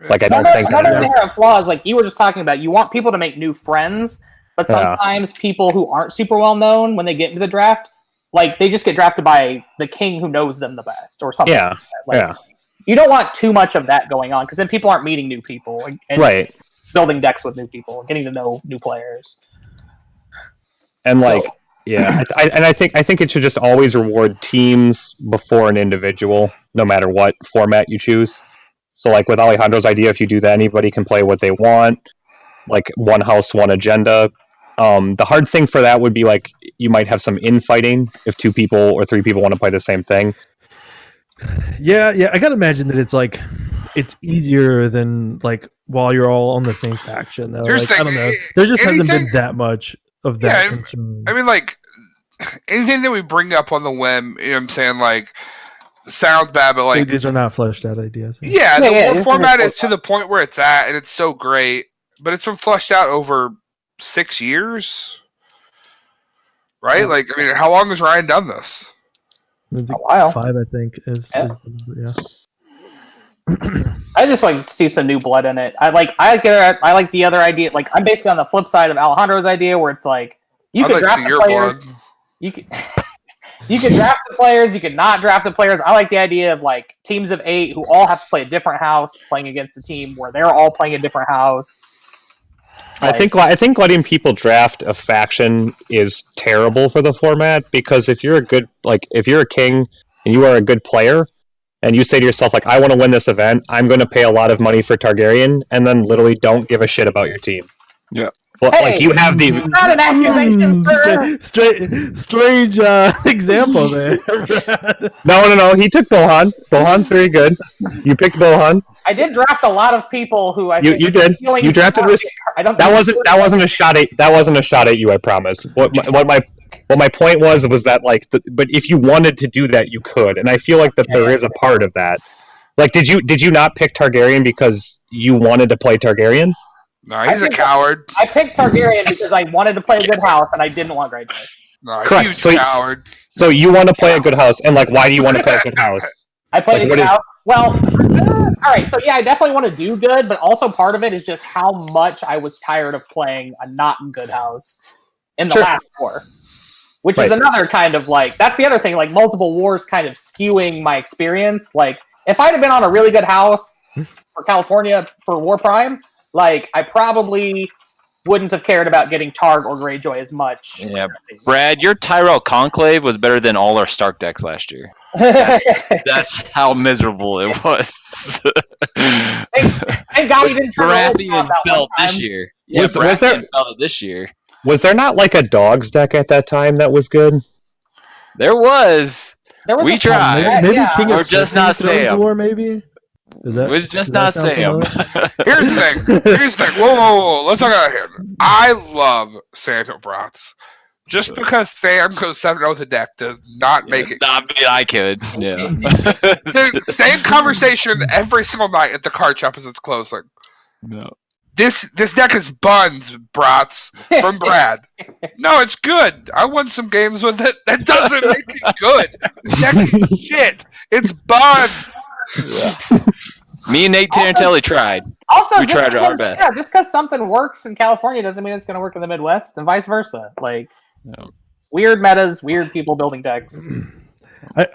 Like, I don't think another inherent flaw is like you were just talking about. You want people to make new friends, but sometimes people who aren't super well known when they get into the draft, like they just get drafted by the king who knows them the best or something. Yeah, like that. Like, you don't want too much of that going on because then people aren't meeting new people and building decks with new people and getting to know new players. And I think it should just always reward teams before an individual, no matter what format you choose. So like with Alejandro's idea, if you do that, anybody can play what they want, like one house, one agenda. The hard thing for that would be like you might have some infighting if 2 people or 3 people want to play the same thing. Yeah, I gotta imagine that it's easier than like while you're all on the same faction though. Like, I don't know. There just hasn't been that much of that concern. I mean, like anything that we bring up on the whim, you know what I'm saying? Like sound bad, but like these are not fleshed out ideas. yeah, the Yeah, war yeah, format it's is to the point where it's at, and it's so great, but it's been fleshed out over 6 years, right? Yeah. Like, I mean, how long has Ryan done this? I think A while. 5, I think, is Yeah. the number, yeah. I just like to see some new blood in it. I like the other idea. Like I'm basically on the flip side of Alejandro's idea, where it's like you I'd could like to draft see the your players, blood. you could you could draft the players, you could not draft the players. I like the idea of like teams of 8 who all have to play a different house, playing against a team where they're all playing a different house. I think letting people draft a faction is terrible for the format, because if you're a king and you are a good player and you say to yourself, like, I want to win this event, I'm going to pay a lot of money for Targaryen, and then literally don't give a shit about your team. Yeah. Well, Hey! like, you have the Not an accusation, sir. Strange example there. no. He took Bohan. Bohan's very good. You picked Bohan. I did draft a lot of people who I think You did. feelings You drafted. I don't. That wasn't a shot at you. I promise. What my point was that like, but if you wanted to do that, you could, and I feel like that there is a part of that. Like, did you not pick Targaryen because you wanted to play Targaryen? No, he's a coward. I picked Targaryen because I wanted to play a good house and I didn't want Greyjoy. No, Correct. he's a coward. So you want to play a good house, and like, why do you want to play a good house? I played Like, a what good is- house. Well, all right. So yeah, I definitely want to do good, but also part of it is just how much I was tired of playing a not good house in the Sure. last war, which Right. is another kind of like that's the other thing. Like multiple wars kind of skewing my experience. Like if I'd have been on a really good house for California for War Prime, like I probably wouldn't have cared about getting Targ or Greyjoy as much. Yeah, Brad, your Tyrell Conclave was better than all our Stark decks last year. That's how miserable it was. Thank God you didn't try Baratheon felt this year. Yeah, Was there- Baratheon felt it this year. Was there not like a dogs deck at that time that was good? There was. There was We a tried. yeah, Maybe yeah. King Or of just Sesame not Thrones Sam. War, maybe? Is that, It was just does that not sound Sam. familiar? Here's the thing. Here's the thing. Whoa. Let's talk about him. I love Samuel Brats. Just because Sam goes 7-0 with a deck does not make it. Not me, I could. Yeah. The same conversation every single night at the card shop as it's closing. No. This deck is buns, Brats, from Brad. No, it's good. I won some games with it. That doesn't make it good. This deck is shit. It's buns. Me and Nate Tarantelli tried. Also, We tried our best. Yeah, just because something works in California doesn't mean it's going to work in the Midwest, and vice versa. Like No. weird metas, weird people building decks.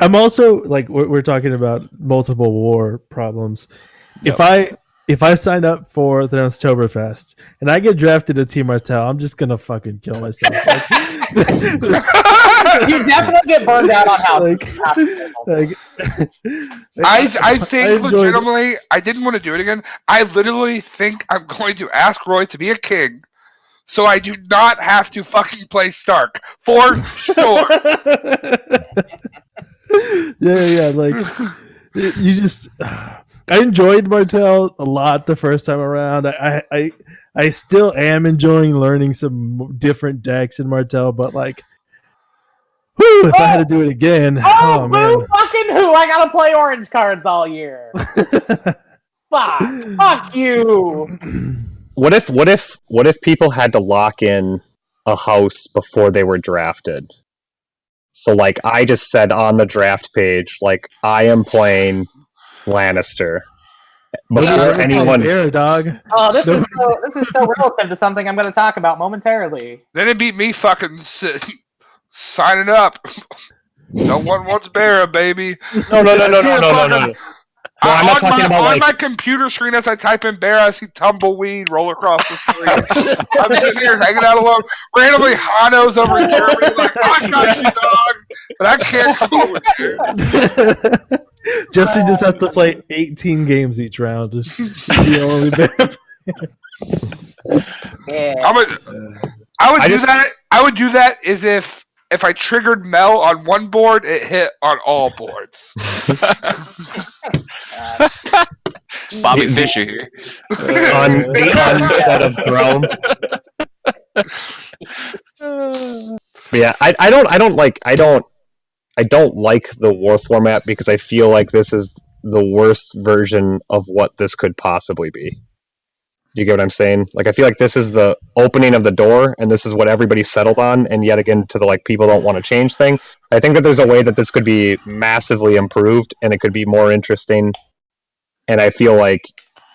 I'm also like we're talking about multiple war problems. If I sign up for the Oktoberfest and I get drafted to Team Martell, I'm just gonna fucking kill myself. You definitely get burned out on how. I think I enjoyed- legitimately, I didn't want to do it again. I literally think I'm going to ask Roy to be a king, so I do not have to fucking play Stark for sure. yeah. Like you just. I enjoyed Martell a lot the first time around. I still am enjoying learning some different decks in Martell, but like, whew, if I had to do it again, Oh, oh boo man. fucking who! I gotta play orange cards all year. Fuck you. What if people had to lock in a house before they were drafted? So like, I just said on the draft page, like, I am playing Lannister before anyone. Air dog. Oh, this is so relative to something I'm going to talk about momentarily. Then it beat me fucking signing up. No one wants Barra, baby. No. I'm not talking about on like. my computer screen as I type in Barra, I see tumbleweed roll across the screen. I'm sitting here hanging out alone. Randomly, Hano's over in Germany, like, I got you, dog, but I can't come over here. Jesse just has to play 18 games each round. He's the only Yeah. I would do that as if I triggered Mel on one board, it hit on all boards. Bobby Fischer here. On Bed of Thrones. Yeah, I I don't like the war format because I feel like this is the worst version of what this could possibly be. Do you get what I'm saying? Like, I feel like this is the opening of the door, and this is what everybody settled on, and yet again, to the, like, people don't want to change thing. I think that there's a way that this could be massively improved, and it could be more interesting, and I feel like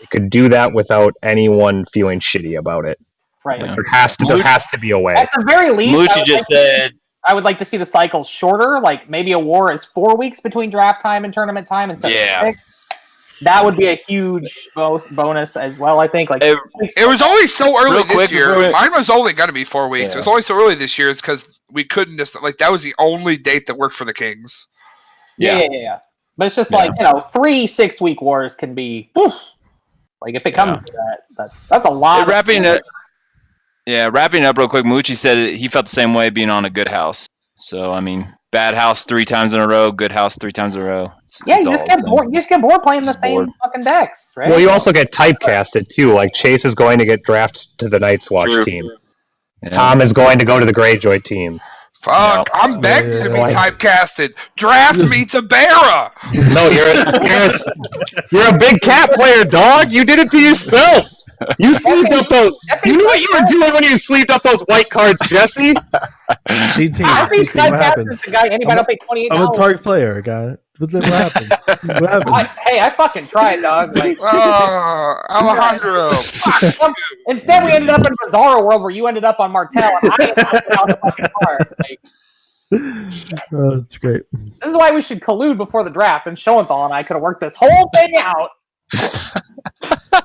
it could do that without anyone feeling shitty about it. Right. Yeah. There has to be a way. At the very least, Moochie just said, I would like to see the cycles shorter. Like maybe a war is 4 weeks between draft time and tournament time instead of 6. That would be a huge bonus as well. I think. Like it was only so early this year. before Mine was only going to be 4 weeks. Yeah. It was only so early this year is because we couldn't just like that was the only date that worked for the Kings. Yeah. But it's just like 3 6-week wars can be. Like if it comes to that, that's a lot. Wrapping up real quick. Moochie said he felt the same way being on a good house. So I mean, bad house 3 times in a row, good house 3 times in a row. You just get bored. You just get bored playing the same fucking decks, right? Well, you also get typecasted too. Like Chase is going to get drafted to the Night's Watch team. Yeah. Tom is going to go to the Greyjoy team. Fuck! I'm begging to be typecasted. Draft me to Barra. No, you're a big cat player, dog. You did it to yourself. You sleeved up those. You knew what you were doing when you sleeved up those white cards, Jesse. CT, what happened? The guy anybody will pay $28. I'm a target player, guy. What happened? What happened? I fucking tried, dog. Like, Alejandro. Instead, we ended up in Bizarro World where you ended up on Martel and I ended up on the fucking card. Like, Oh, that's great. this is why we should collude before the draft, and Schoenthal and I could have worked this whole thing out.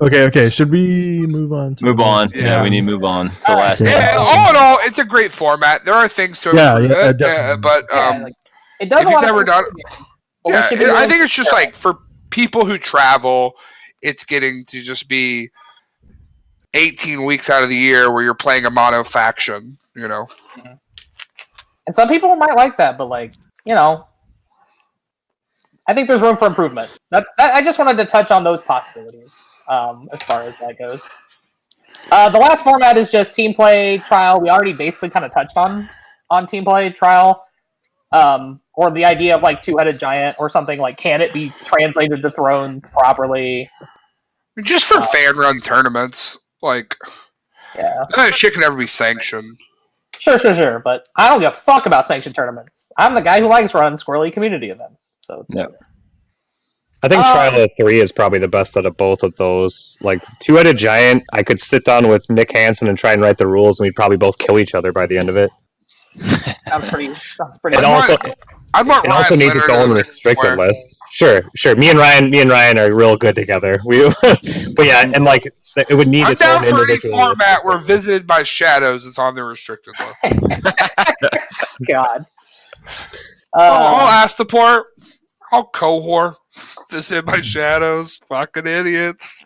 Okay. Should we move on? Move on. Yeah, we need to move on. Yeah, all in all, it's a great format. There are things to improve it, but it does if a you've lot never of done, I think it's just Yeah. like for people who travel, it's getting to just be 18 weeks out of the year where you're playing a mono faction. You know. And some people might like that, but like, I think there's room for improvement. I just wanted to touch on those possibilities as far as that goes. The last format is just team play trial. We already basically kind of touched on team play trial, or the idea of like two-headed giant or something. Like, can it be translated to Thrones properly? Just for fan-run tournaments, like that shit can never be sanctioned. Sure. But I don't give a fuck about sanctioned tournaments. I'm the guy who likes running squirrely community events. So I think Trial of 3 is probably the best out of both of those. Like, Two-Headed Giant, I could sit down with Nick Hansen and try and write the rules, and we'd probably both kill each other by the end of it. Sounds pretty. It also needs its own restricted list. Sure. Me and Ryan are real good together. But yeah, and like it would need its own individual. I'm down for any format where Visited by Shadows is on the restricted list. God. I'll ask the port. I'll cohort. Visited by Shadows. Fucking idiots.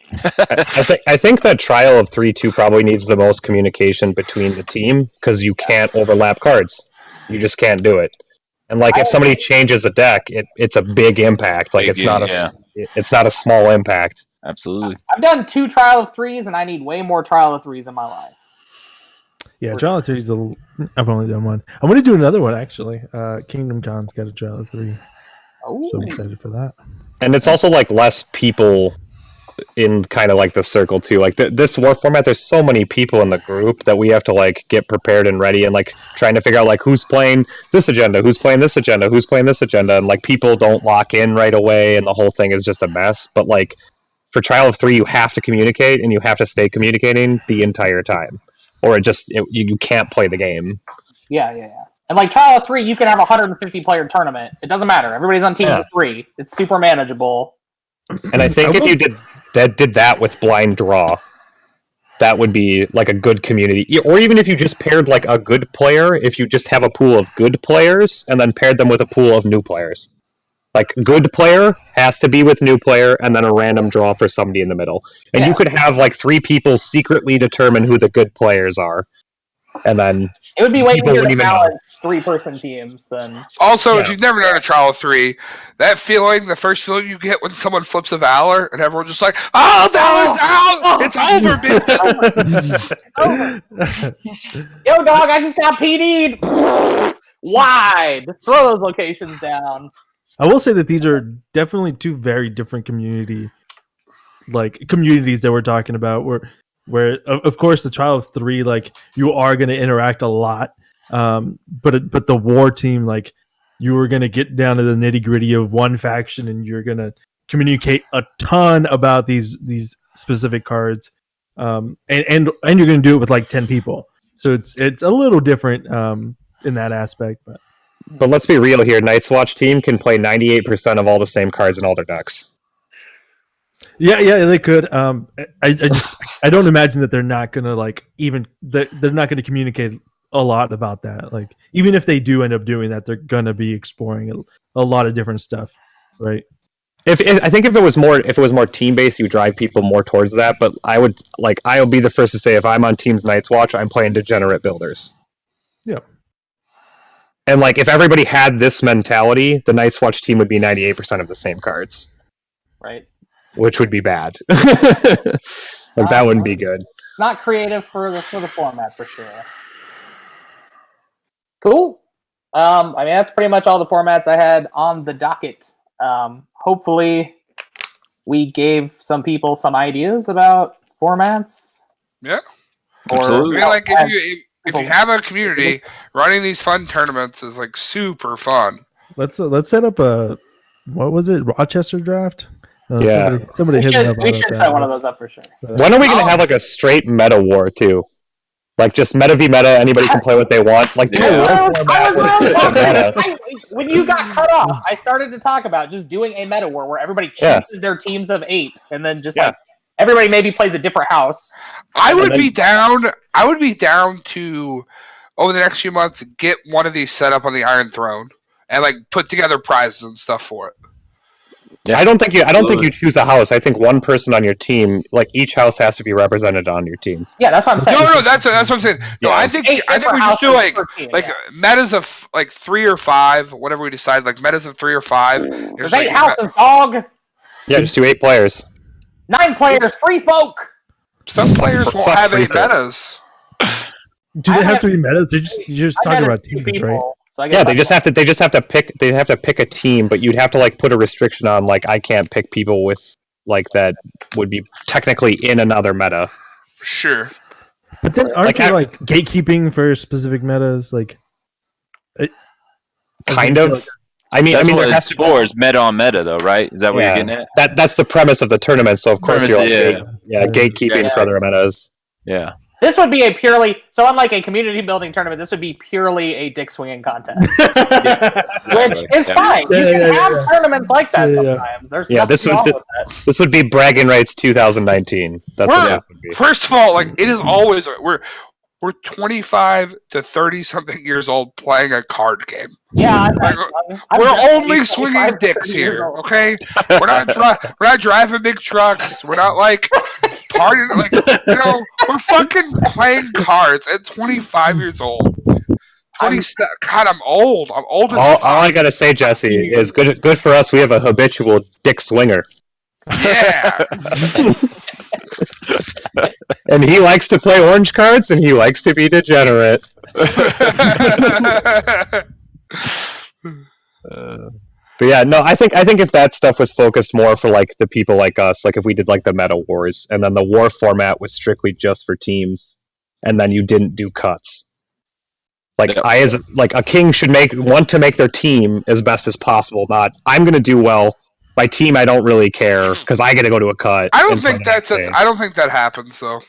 I think that Trial of 3-2 probably needs the most communication between the team because you can't overlap cards. You just can't do it. And like if somebody changes a deck, it's a big impact. Like it's not a small impact. Absolutely. I've done 2 Trial of 3s, and I need way more Trial of 3s in my life. Yeah, Trial of 3 is I've only done one. I'm going to do another one actually. Kingdom Con's got a Trial of 3. Oh, so I'm excited for that. And it's also like less people in kind of like the circle too. Like this war format, there's so many people in the group that we have to like get prepared and ready and like trying to figure out like who's playing this agenda, who's playing this agenda, who's playing this agenda, and like people don't lock in right away and the whole thing is just a mess. But like for Trial of 3, you have to communicate and you have to stay communicating the entire time, or you can't play the game. Yeah. And like Trial of 3, you can have a 150 player tournament. It doesn't matter. Everybody's on team of 3. It's super manageable. And I think if you did that with blind draw, that would be like a good community. Or even if you just paired like a good player, if you just have a pool of good players and then paired them with a pool of new players. Like good player has to be with new player and then a random draw for somebody in the middle. And you could have like 3 people secretly determine who the good players are. And then it would be way easier to balance 3-person teams than. Also, if you've never done a Trial of 3, that feeling, the first feeling you get when someone flips a Valor and everyone's just like, "Oh, Valor's out! It's over, bitch!" It's over. Yo, dog, I just got PD'd. wide. Throw those locations down. I will say that these are definitely two very different communities that we're talking about. Where of course the Trial of Three, like you are going to interact a lot, but the war team, like you are going to get down to the nitty gritty of one faction, and you're going to communicate a ton about these specific cards, and you're going to do it with like 10 people. So it's a little different in that aspect, But let's be real here. Night's Watch team can play 98% of all the same cards in all their decks. yeah, they could. I don't imagine that they're not gonna they're not gonna communicate a lot about that. Like even if they do end up doing that, they're gonna be exploring a lot of different stuff, right? If I think if it was more team based, you drive people more towards that. But I'll be the first to say if I'm on Team's Night's Watch, I'm playing degenerate builders. Yeah. And like if everybody had this mentality, the Night's Watch team would be 98% of the same cards, Right. which would be bad. That wouldn't be good. It's not creative for the format for sure. Cool. I mean that's pretty much all the formats I had on the docket. Hopefully we gave some people some ideas about formats. Yeah. Or, Absolutely. I mean, like if you have a community, running these fun tournaments is like super fun. Let's set up a what was it, Rochester draft? Yeah. Somebody hit me up. We should set one of those up for sure. When are we going to have like a straight meta war too? Like just meta v meta, anybody can play what they want. Like When you got cut off, I started to talk about just doing a meta war where everybody chooses their teams of 8, and then just like everybody maybe plays a different house. I would be down to over the next few months get one of these set up on the Iron Throne and like put together prizes and stuff for it. Yeah, I don't think you choose a house. I think one person on your team, like each house has to be represented on your team. Yeah, that's what I'm saying. No, that's what I'm saying. No, I think we just do metas of like 3 or 5, whatever we decide. Like metas of 3 or 5. There's 8 houses, dog. Yeah, just do 8 players. 9 players, free folk. Some players won't have 8 metas. Do they have to be metas? You're just talking about teams, right? So I Yeah, they just have to pick a team, but you'd have to like put a restriction on like I can't pick people with like that would be technically in another meta. Sure. But then aren't there like gatekeeping for specific metas? Like kind of. I mean, there has to be meta on meta though, right? Is that what you're getting at? That's the premise of the tournament. So of course you're gatekeeping for other metas. Yeah. This would be a purely unlike a community building tournament. This would be purely a dick swinging contest, which is fine. You can have tournaments like that sometimes. There's nothing wrong with that. This would be bragging rights 2019. That's what this would be. First of all, like it is always we're 25 to 30 something years old playing a card game. Yeah, we're only swinging dicks here. Okay, we're not driving big trucks. We're not like partying. Like we're fucking playing cards at 25 years old. God, I'm old. I'm old as all I gotta say, Jesse, is good for us. We have a habitual dick swinger. Yeah. And he likes to play orange cards, and he likes to be degenerate. But yeah, no, I think if that stuff was focused more for like the people like us, like if we did like the meta wars, and then the war format was strictly just for teams, and then you didn't do cuts. Like a king should want to make their team as best as possible. Not I'm going to do well. My team, I don't really care because I get to go to a cut. I don't think that happens though.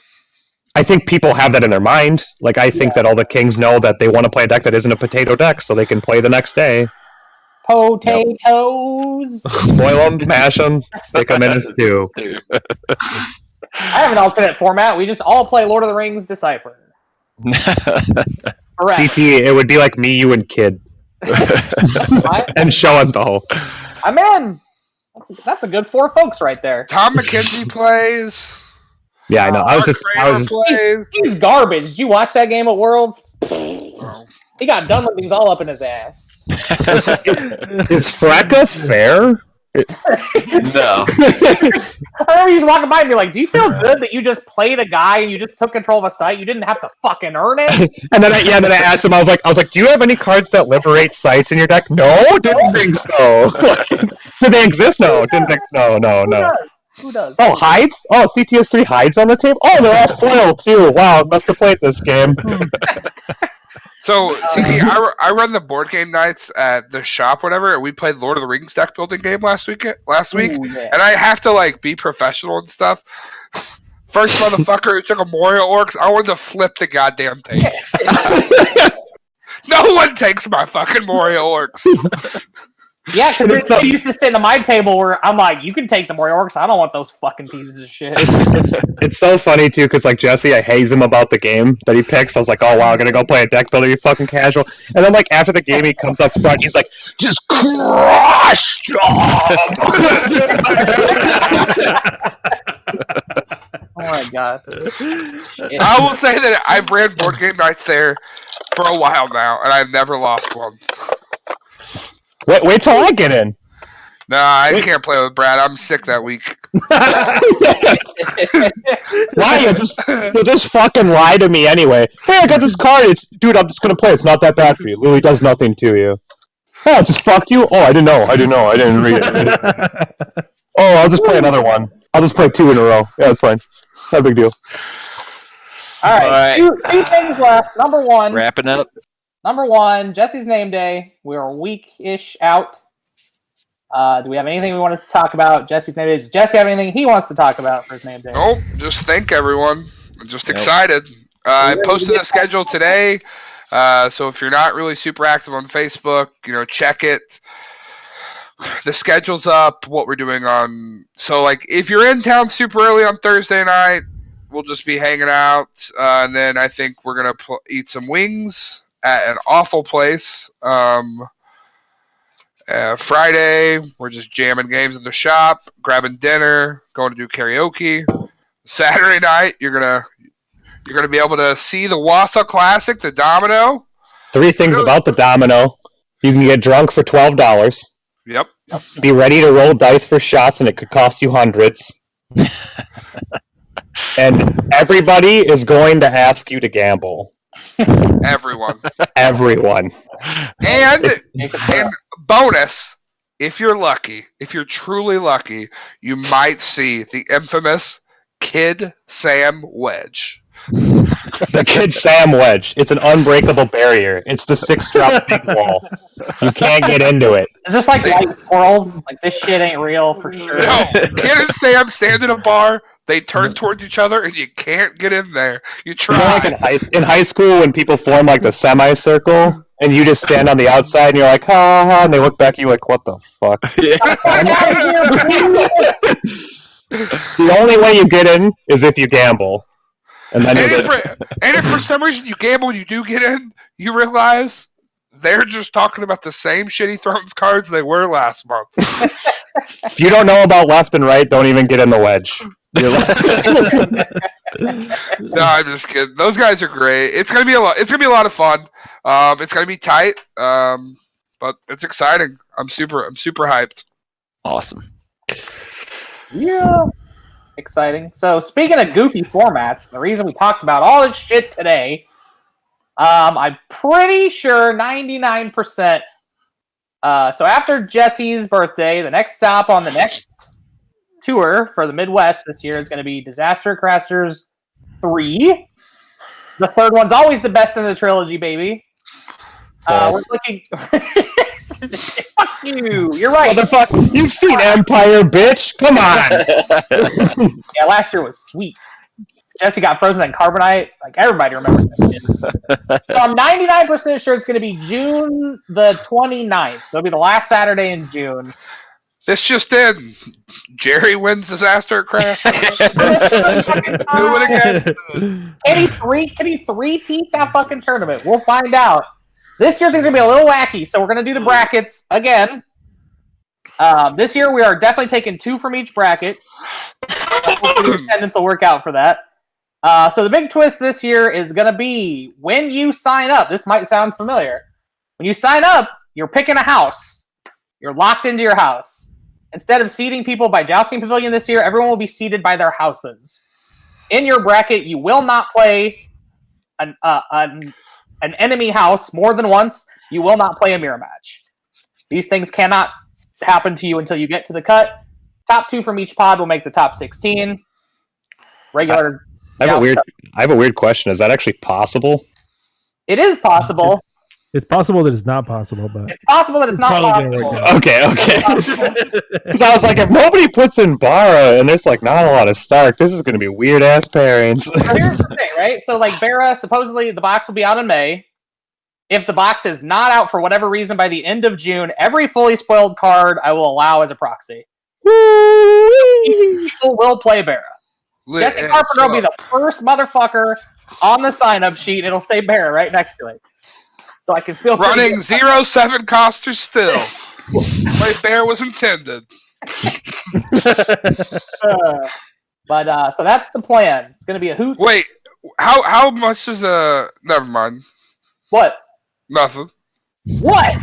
I think people have that in their mind. Like I think that all the kings know that they want to play a deck that isn't a potato deck, so they can play the next day. Potatoes. Boil them, mash them, stick them in a stew. I have an alternate format. We just all play Lord of the Rings Decipher. CT, it would be like me, you, and Kid. And Show and Tell. I'm in. That's a good 4 folks right there. Tom McKenzie plays. Yeah, I know. I was just He's garbage. Did you watch that game at Worlds? He got done with these all up in his ass. Is Fracka fair? No. I remember you just walking by and be like, "Do you feel good that you just played a guy and you just took control of a site? You didn't have to fucking earn it." And then I asked him. I was like, do you have any cards that liberate sites in your deck? No, didn't think so. Do they exist? No, didn't think. No. Who does? Oh, hides? Oh, CTS 3 hides on the table? Oh, they're all foil, too. Wow, must have played this game. So, see, I run the board game nights at the shop, whatever, and we played Lord of the Rings deck building game last week, Ooh, yeah. and I have to, like, be professional and stuff. First motherfucker who took a Morio Orcs, I wanted to flip the goddamn table. No one takes my fucking Morio Orcs. Yeah, because they used to sit at my table where I'm like, "You can take the Morio Orcs. I don't want those fucking pieces of shit." It's so funny, too, because, like, Jesse, I haze him about the game that he picks. I was like, oh, wow, I'm going to go play a deck builder, you fucking casual. And then, like, after the game, he comes up front, he's like, just crush them! Oh my god! I will say that I've ran board game nights there for a while now, and I've never lost one. Wait till I get in. Nah, I can't play with Brad. I'm sick that week. Why? You'll just fucking lie to me anyway. Hey, I got this card. Dude, I'm just gonna play. It's not that bad for you. Literally does nothing to you. Oh, just fuck you? Oh, I didn't know. I didn't read it. Oh, I'll just play another one. I'll just play 2 in a row. Yeah, that's fine. Not a big deal. All right. Two things left. Number one. Wrapping up. Number one, Jesse's name day. We're a week-ish out. Do we have anything we want to talk about? Jesse's name day. Does Jesse have anything he wants to talk about for his name day? Nope, just thank everyone. I'm just excited. I posted the schedule today, so if you're not really super active on Facebook, check it. The schedule's up, what we're doing on... So, like, if you're in town super early on Thursday night, we'll just be hanging out, and then I think we're going to eat some wings at an awful place. Friday, we're just jamming games in the shop, grabbing dinner, going to do karaoke. Saturday night, you're gonna be able to see the Wausau Classic, the Domino. 3 things about the Domino: you can get drunk for $12. Yep. Be ready to roll dice for shots, and it could cost you hundreds. And everybody is going to ask you to gamble. Everyone. And bonus, if you're lucky, if you're truly lucky, you might see the infamous Kid Sam Wedge. The Kid Sam Wedge. It's an unbreakable barrier. It's the 6-drop big wall. You can't get into it. Is this like white squirrels? Like, this shit ain't real for sure. No, Kid and Sam stand in a bar. They turn towards each other, and you can't get in there. You try. Like in high school, when people form like the semicircle, and you just stand on the outside, and you're like, ha ha ha, and they look back at you like, what the fuck? The only way you get in is if you gamble. And if for some reason you gamble and you do get in, you realize they're just talking about the same shitty Thrones cards they were last month. If you don't know about left and right, don't even get in the wedge. No, I'm just kidding. Those guys are great. It's gonna be a lot. It's gonna be a lot of fun. It's gonna be tight, but it's exciting. I'm super hyped. Awesome. Yeah. Exciting. So, speaking of goofy formats, the reason we talked about all this shit today, I'm pretty sure 99%. So after Jesse's birthday, the next stop on the next tour for the Midwest this year is going to be Disaster Crasters 3. The third one's always the best in the trilogy, baby. We're looking... Fuck you! You're right. Motherfucker, you've seen Empire, bitch. Come on. Yeah, last year was sweet. Jesse got frozen in carbonite. Like, everybody remembers that. So I'm 99% sure it's going to be June the 29th. So it'll be the last Saturday in June. This just in. Jerry wins Disaster Crash. Do it again. Can he three-peat that fucking tournament? We'll find out. This year things are going to be a little wacky, so we're going to do the brackets again. This year we are definitely taking 2 from each bracket. Hopefully the attendance will work out for that. So the big twist this year is going to be when you sign up. This might sound familiar. When you sign up, you're picking a house. You're locked into your house. Instead of seeding people by Jousting Pavilion this year, everyone will be seeded by their houses. In your bracket, you will not play an enemy house more than once. You will not play a mirror match. These things cannot happen to you until you get to the cut. Top 2 from each pod will make the top 16. Regular. I have a weird question. Is that actually possible? It is possible. It's possible that it's not possible, but It's possible that it's not probably possible. gonna work out. Okay. Because I was like, if nobody puts in Bara and there's like not a lot of Stark, this is going to be weird ass pairings. So here's the thing, right? So like Bara, supposedly the box will be out in May. If the box is not out for whatever reason by the end of June, every fully spoiled card I will allow as a proxy. People will play Bara. Jesse Carpenter will be the first motherfucker on the sign-up sheet. It'll say Bara right next to it. So I can feel running 0-7 costers still. My bear was intended. So that's the plan. It's gonna be a hoot. Wait, how much is never mind. What? Nothing. What?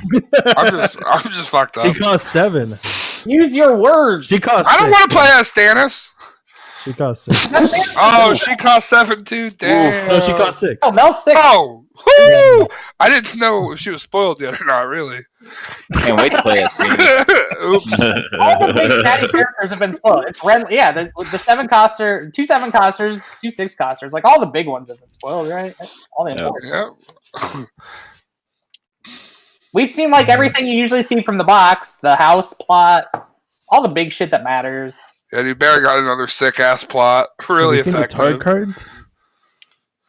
I'm just fucked up. He cost 7. Use your words. She cost. I don't 6, want to play as Stannis. She cost 6. Oh, she cost 7 too. Damn. No, she cost 6. Oh, Mel's 6. Oh, whoo! I didn't know if she was spoiled yet or not. Really. Can't wait to play it. Oops. All the big natty characters have been spoiled. It's Ren. Yeah, the 7 coster, 2 7 costers, 2 6 costers. Like all the big ones have been spoiled, right? All the important. Yeah. We've seen like everything you usually see from the box, the house plot, all the big shit that matters. Yeah, you better got another sick ass plot. Really Have you seen the effective. Tard cards?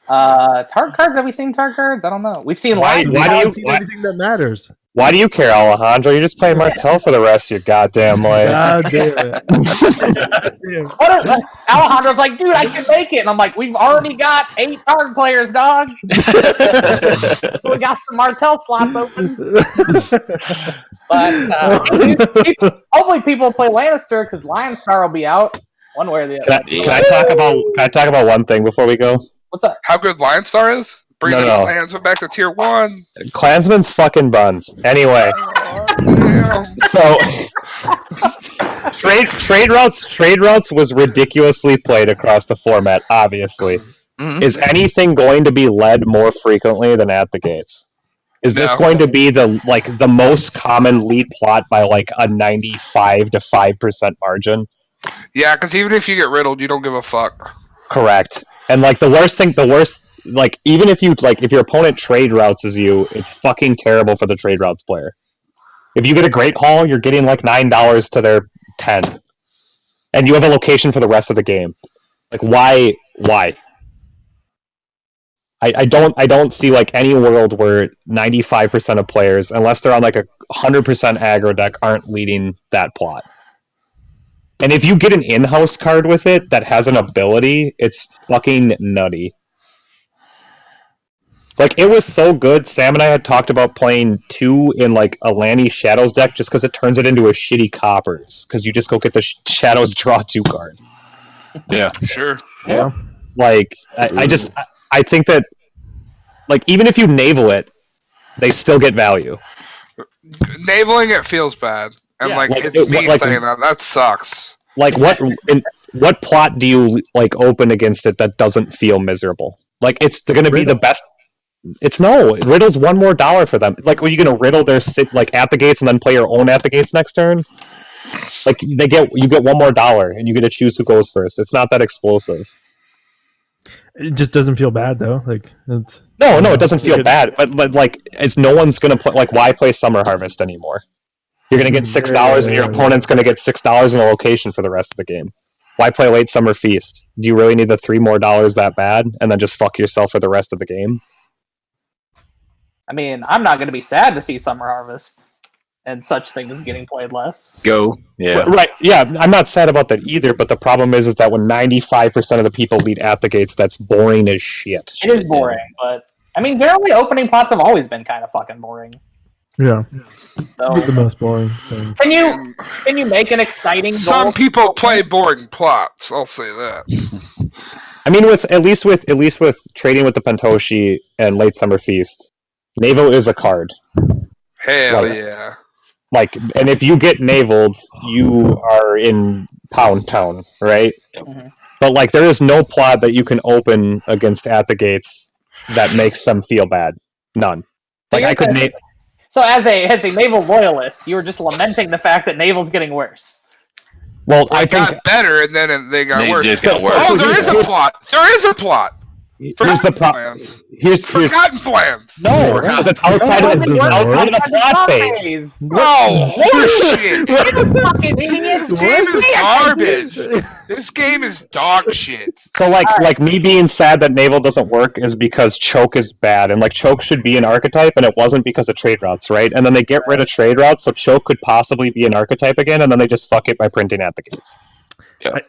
Tard cards? Have we seen Tard cards? I don't know. We've seen Why live. do you- haven't seen anything that matters? Why do you care, Alejandro? You're just playing Martel for the rest of your goddamn life. God damn it. God damn. Alejandro's like, dude, I can make it. And I'm like, we've already got 8 Tard players, dog. We got some Martel slots open. But hopefully people play Lannister because Lionstar will be out one way or the other. Can I talk about one thing before we go? What's up? How good Lionstar is? Bring the No. clans back to tier 1. Klansman's fucking buns. Anyway, Damn. so trade routes was ridiculously played across the format. Obviously, Mhm. is anything going to be led more frequently than at the gates? Is this No. going to be the most common lead plot by like a 95 to 5% margin? Yeah, because even if you get riddled, you don't give a fuck. Correct. And like the worst, like even if your opponent trade routes as you, it's fucking terrible for the trade routes player. If you get a great haul, you're getting like $9 to their 10, and you have a location for the rest of the game. Like why? I don't see like any world where 95% of players, unless they're on like a 100% aggro deck, aren't leading that plot. And if you get an in-house card with it that has an ability, it's fucking nutty. Like, it was so good, Sam and I had talked about playing 2 in, like, a Lanny Shadows deck just because it turns it into a shitty Coppers. Because you just go get the Shadows Draw 2 card. Yeah. Sure. Yeah. Like, I think that, like, even if you navel it, they still get value. Naveling it feels bad. And, Yeah. like, Like, it's me like- saying that. That sucks. Like, what plot do you, like, open against it that doesn't feel miserable? Like, it's going to be the best... Riddle's $1 more for them. Like, are you gonna riddle their like at the gates and then play your own at the gates next turn? Like you get $1 more and you get to choose who goes first. It's not that explosive. It just doesn't feel bad though. Like it's No, it doesn't feel bad. But like, it's no one's gonna play. Like, why play Summer Harvest anymore? You're gonna get $6, and your opponent's gonna get $6 in a location for the rest of the game. Why play Late Summer Feast? Do you really need the $3 more that bad, and then just fuck yourself for the rest of the game? I mean, I'm not going to be sad to see Summer Harvest and such things getting played less. Go. Yeah. Right, yeah, I'm not sad about that either, but the problem is that when 95% of the people lead at the gates, that's boring as shit. It is boring, but I mean, generally opening plots have always been kind of fucking boring. yeah, So, the most boring thing. can you make an exciting goal? Some people play boring plots. I'll say that. I mean, at least with trading with the Pentoshi and Late Summer Feast, Navo is a card. Hell Like- yeah. Like, and if you get naveled, you are in Pound Town, right? Mhm. But like, there is no plot that you can open against at the gates that makes them feel bad. None. Like, I could name. So as a naval loyalist, you were just lamenting the fact that naval's getting worse. Well, I I think got better, and then they got They worse. just got worse. Oh, there is a plot. There is a plot. here's the problem. Plans. Here's Forgotten plans. No, because it's outside of doesn't it's work. outside of the plot phase. Oh, horseshit! You fucking idiots! This game is garbage. This game is dog shit. So like me being sad that naval doesn't work is because choke is bad, and like choke should be an archetype, and it wasn't because of trade routes, right? And then they get rid of trade routes, so choke could possibly be an archetype again, and then they just fuck it by printing at the gates.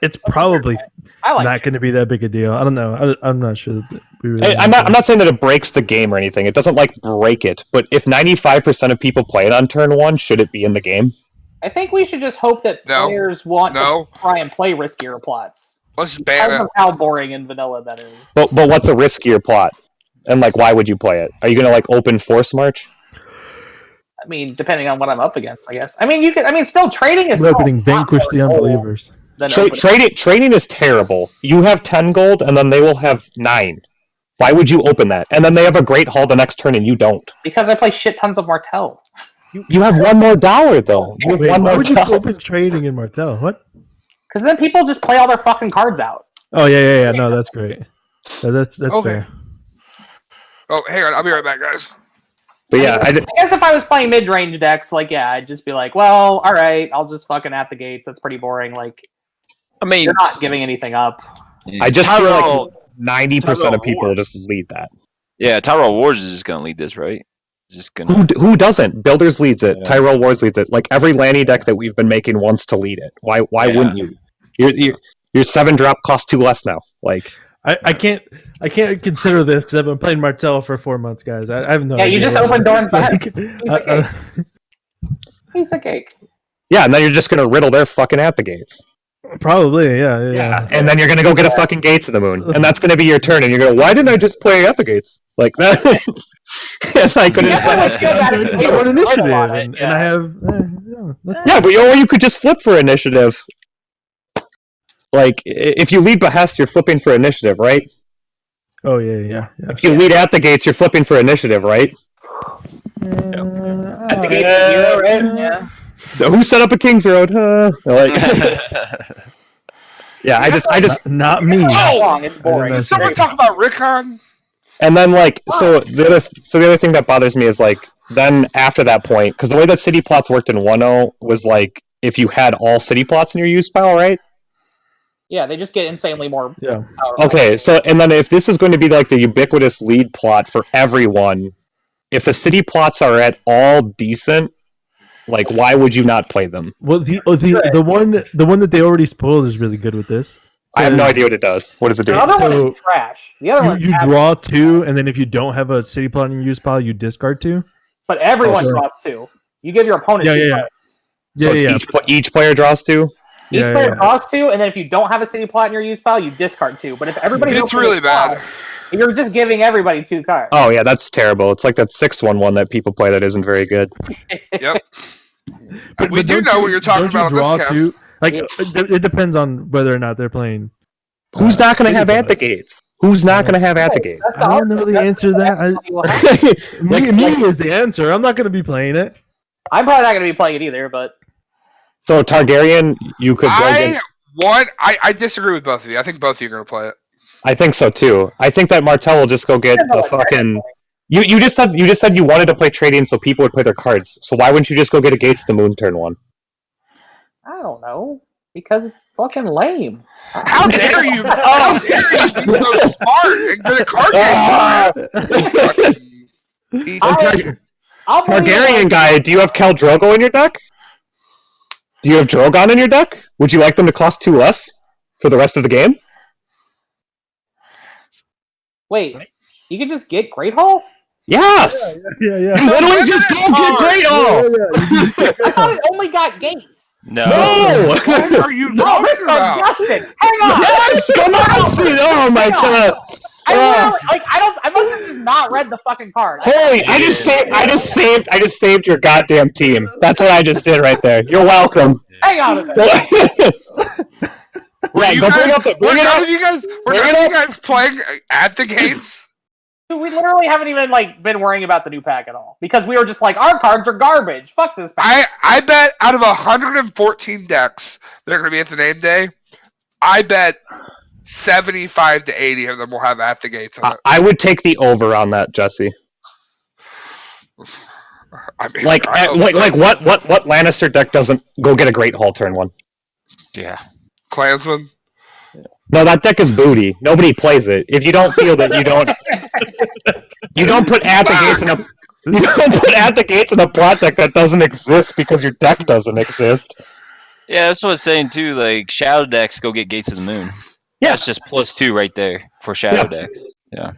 It's probably I like not going to be that big a deal. I don't know. I'm not sure. That we really Hey, I'm not saying that it breaks the game or anything. It doesn't like break it, but if 95% of people play it on turn one, should it be in the game? I think we should just hope that No. players want No. to try and play riskier plots. Let's I ban don't it. know how boring and vanilla that is. But what's a riskier plot? And like, why would you play it? Are you gonna like open force march? I mean, depending on what I'm up against, I guess. I mean, you could. I mean, still trading is We're still opening a lot Vanquish the more gold Unbelievers. than opening. Trading is terrible. You have 10 gold, and then they will have 9. Why would you open that? And then they have a great haul the next turn, and you don't. Because I play shit tons of Martell. You have one more dollar though. You have Wait, one why more would you dollar. open trading in Martell? What? Because then people just play all their fucking cards out. Oh yeah. No, that's great. That's Okay. fair. Oh, hang on. I'll be right back, guys. But yeah, I guess if I was playing mid-range decks, like, yeah, I'd just be like, well, all right, I'll just fucking at the gates. That's pretty boring. Like, I mean, you're not giving anything up. I just feel Tyrell, like 90% of people just lead that. yeah, Tyrell Wars is just gonna lead this, right? Just gonna. Who doesn't? Builders leads it. Yeah. Tyrell Wars leads it. Like every Lanny deck that we've been making wants to lead it. Why Yeah. wouldn't you? Your 7 drop costs 2 less now. Like I can't consider this because I've been playing Martell for 4 months, guys. I have no. Yeah, you idea just what opened Dorn's back. I- Piece of cake. yeah, and then you're just gonna riddle their fucking at the gates. Probably, yeah. And then you're gonna go get a fucking gates of the moon, and that's gonna be your turn. And you're gonna, why didn't I just play at the gates like that? And I couldn't. Yeah, let's go back I to just the want initiative, on it, and I have. That's Yeah, but or you could just flip for initiative. Like if you lead behest, you're flipping for initiative, right? Oh yeah. If you lead at the gates, you're flipping for initiative, right? At the gate of zero, right? Yeah. Who set up a King's Road? Like, yeah, I just, Not me. Oh! Long, it's I boring. don't know. Did someone talk about Rickon? and then like, so the other thing that bothers me is like, then after that point, because the way that city plots worked in 1.0 was like, if you had all city plots in your use pile, right? Yeah, they just get insanely more Yeah. powerful. Okay, so and then if this is going to be like the ubiquitous lead plot for everyone, if the city plots are at all decent, like why would you not play them? Well, the one that they already spoiled is really good with this. I have no idea what it does. What does it do? The other one So, is trash. The other one, You draw 2, and then if you don't have a city plot in your use pile, you discard 2. but everyone Oh, sure. draws 2. You give your opponent Yeah, 2 yeah, yeah. cards. So it's each player draws 2? Each Yeah, player yeah. draws 2, and then if you don't have a city plot in your use pile, you discard 2. But if everybody It's opens really a pile, bad. you're just giving everybody 2 cards. Oh yeah, that's terrible. It's like that 6-1-1 that people play that isn't very good. Yep. But We do don't know you- what you're talking don't you about in this draw cast. 2? Like it depends on whether or not they're playing. Who's not going city to have at the plots. gates? Who's not going to have at the gates? That's the I don't know the that's answer to that. that's what you will have. Me is the answer. I'm not going to be playing it. I'm probably not going to be playing it either, but So Targaryen, you could go against. I disagree with both of you. I think both of you are going to play it. I think so too. I think that Martell will just go get Depends on the what deck fucking. you're You just said you wanted to play trading so people would play their cards. So why wouldn't you just go get a Gates of the Moon turn 1? I don't know. Because it's fucking lame. How dare you? How dare you be so smart and good at card games? Piece of shit. I'll believe Targaryen guy, do you have Khal Drogo in your deck? Do you have Drogon in your deck? Would you like them to cost 2 less for the rest of the game? Wait, you can just get Great Hall? Yes. Yeah. You literally just go get Great Hall. I thought it only got Gates. No. No. What are you No, talking Mr. about? Justin, hang on. Yes, come on, dude. Oh my Hang on. god. I must have just not read the fucking card. Holy! I just saved your goddamn team. That's what I just did right there. You're welcome. Hang on a second. Right, go bring up the Were none of you guys playing at the gates? Dude, we literally haven't even been worrying about the new pack at all because we were just like, our cards are garbage. Fuck this pack. I bet out of 114 decks that are going to be at the name day, I bet 75 to 80 of them will have at the gates on it. I would take the over on that, Jesse. I mean, What Lannister deck doesn't go get a Great Hall turn 1? Yeah. Klansman. No, that deck is booty. Nobody plays it. If you don't feel that you don't put at the gates in a you don't put at the gates in a plot deck that doesn't exist because your deck doesn't exist. Yeah, that's what I was saying too. Like shadow decks go get Gates of the Moon. Yeah, that's just +2 right there for shadow deck. Yeah.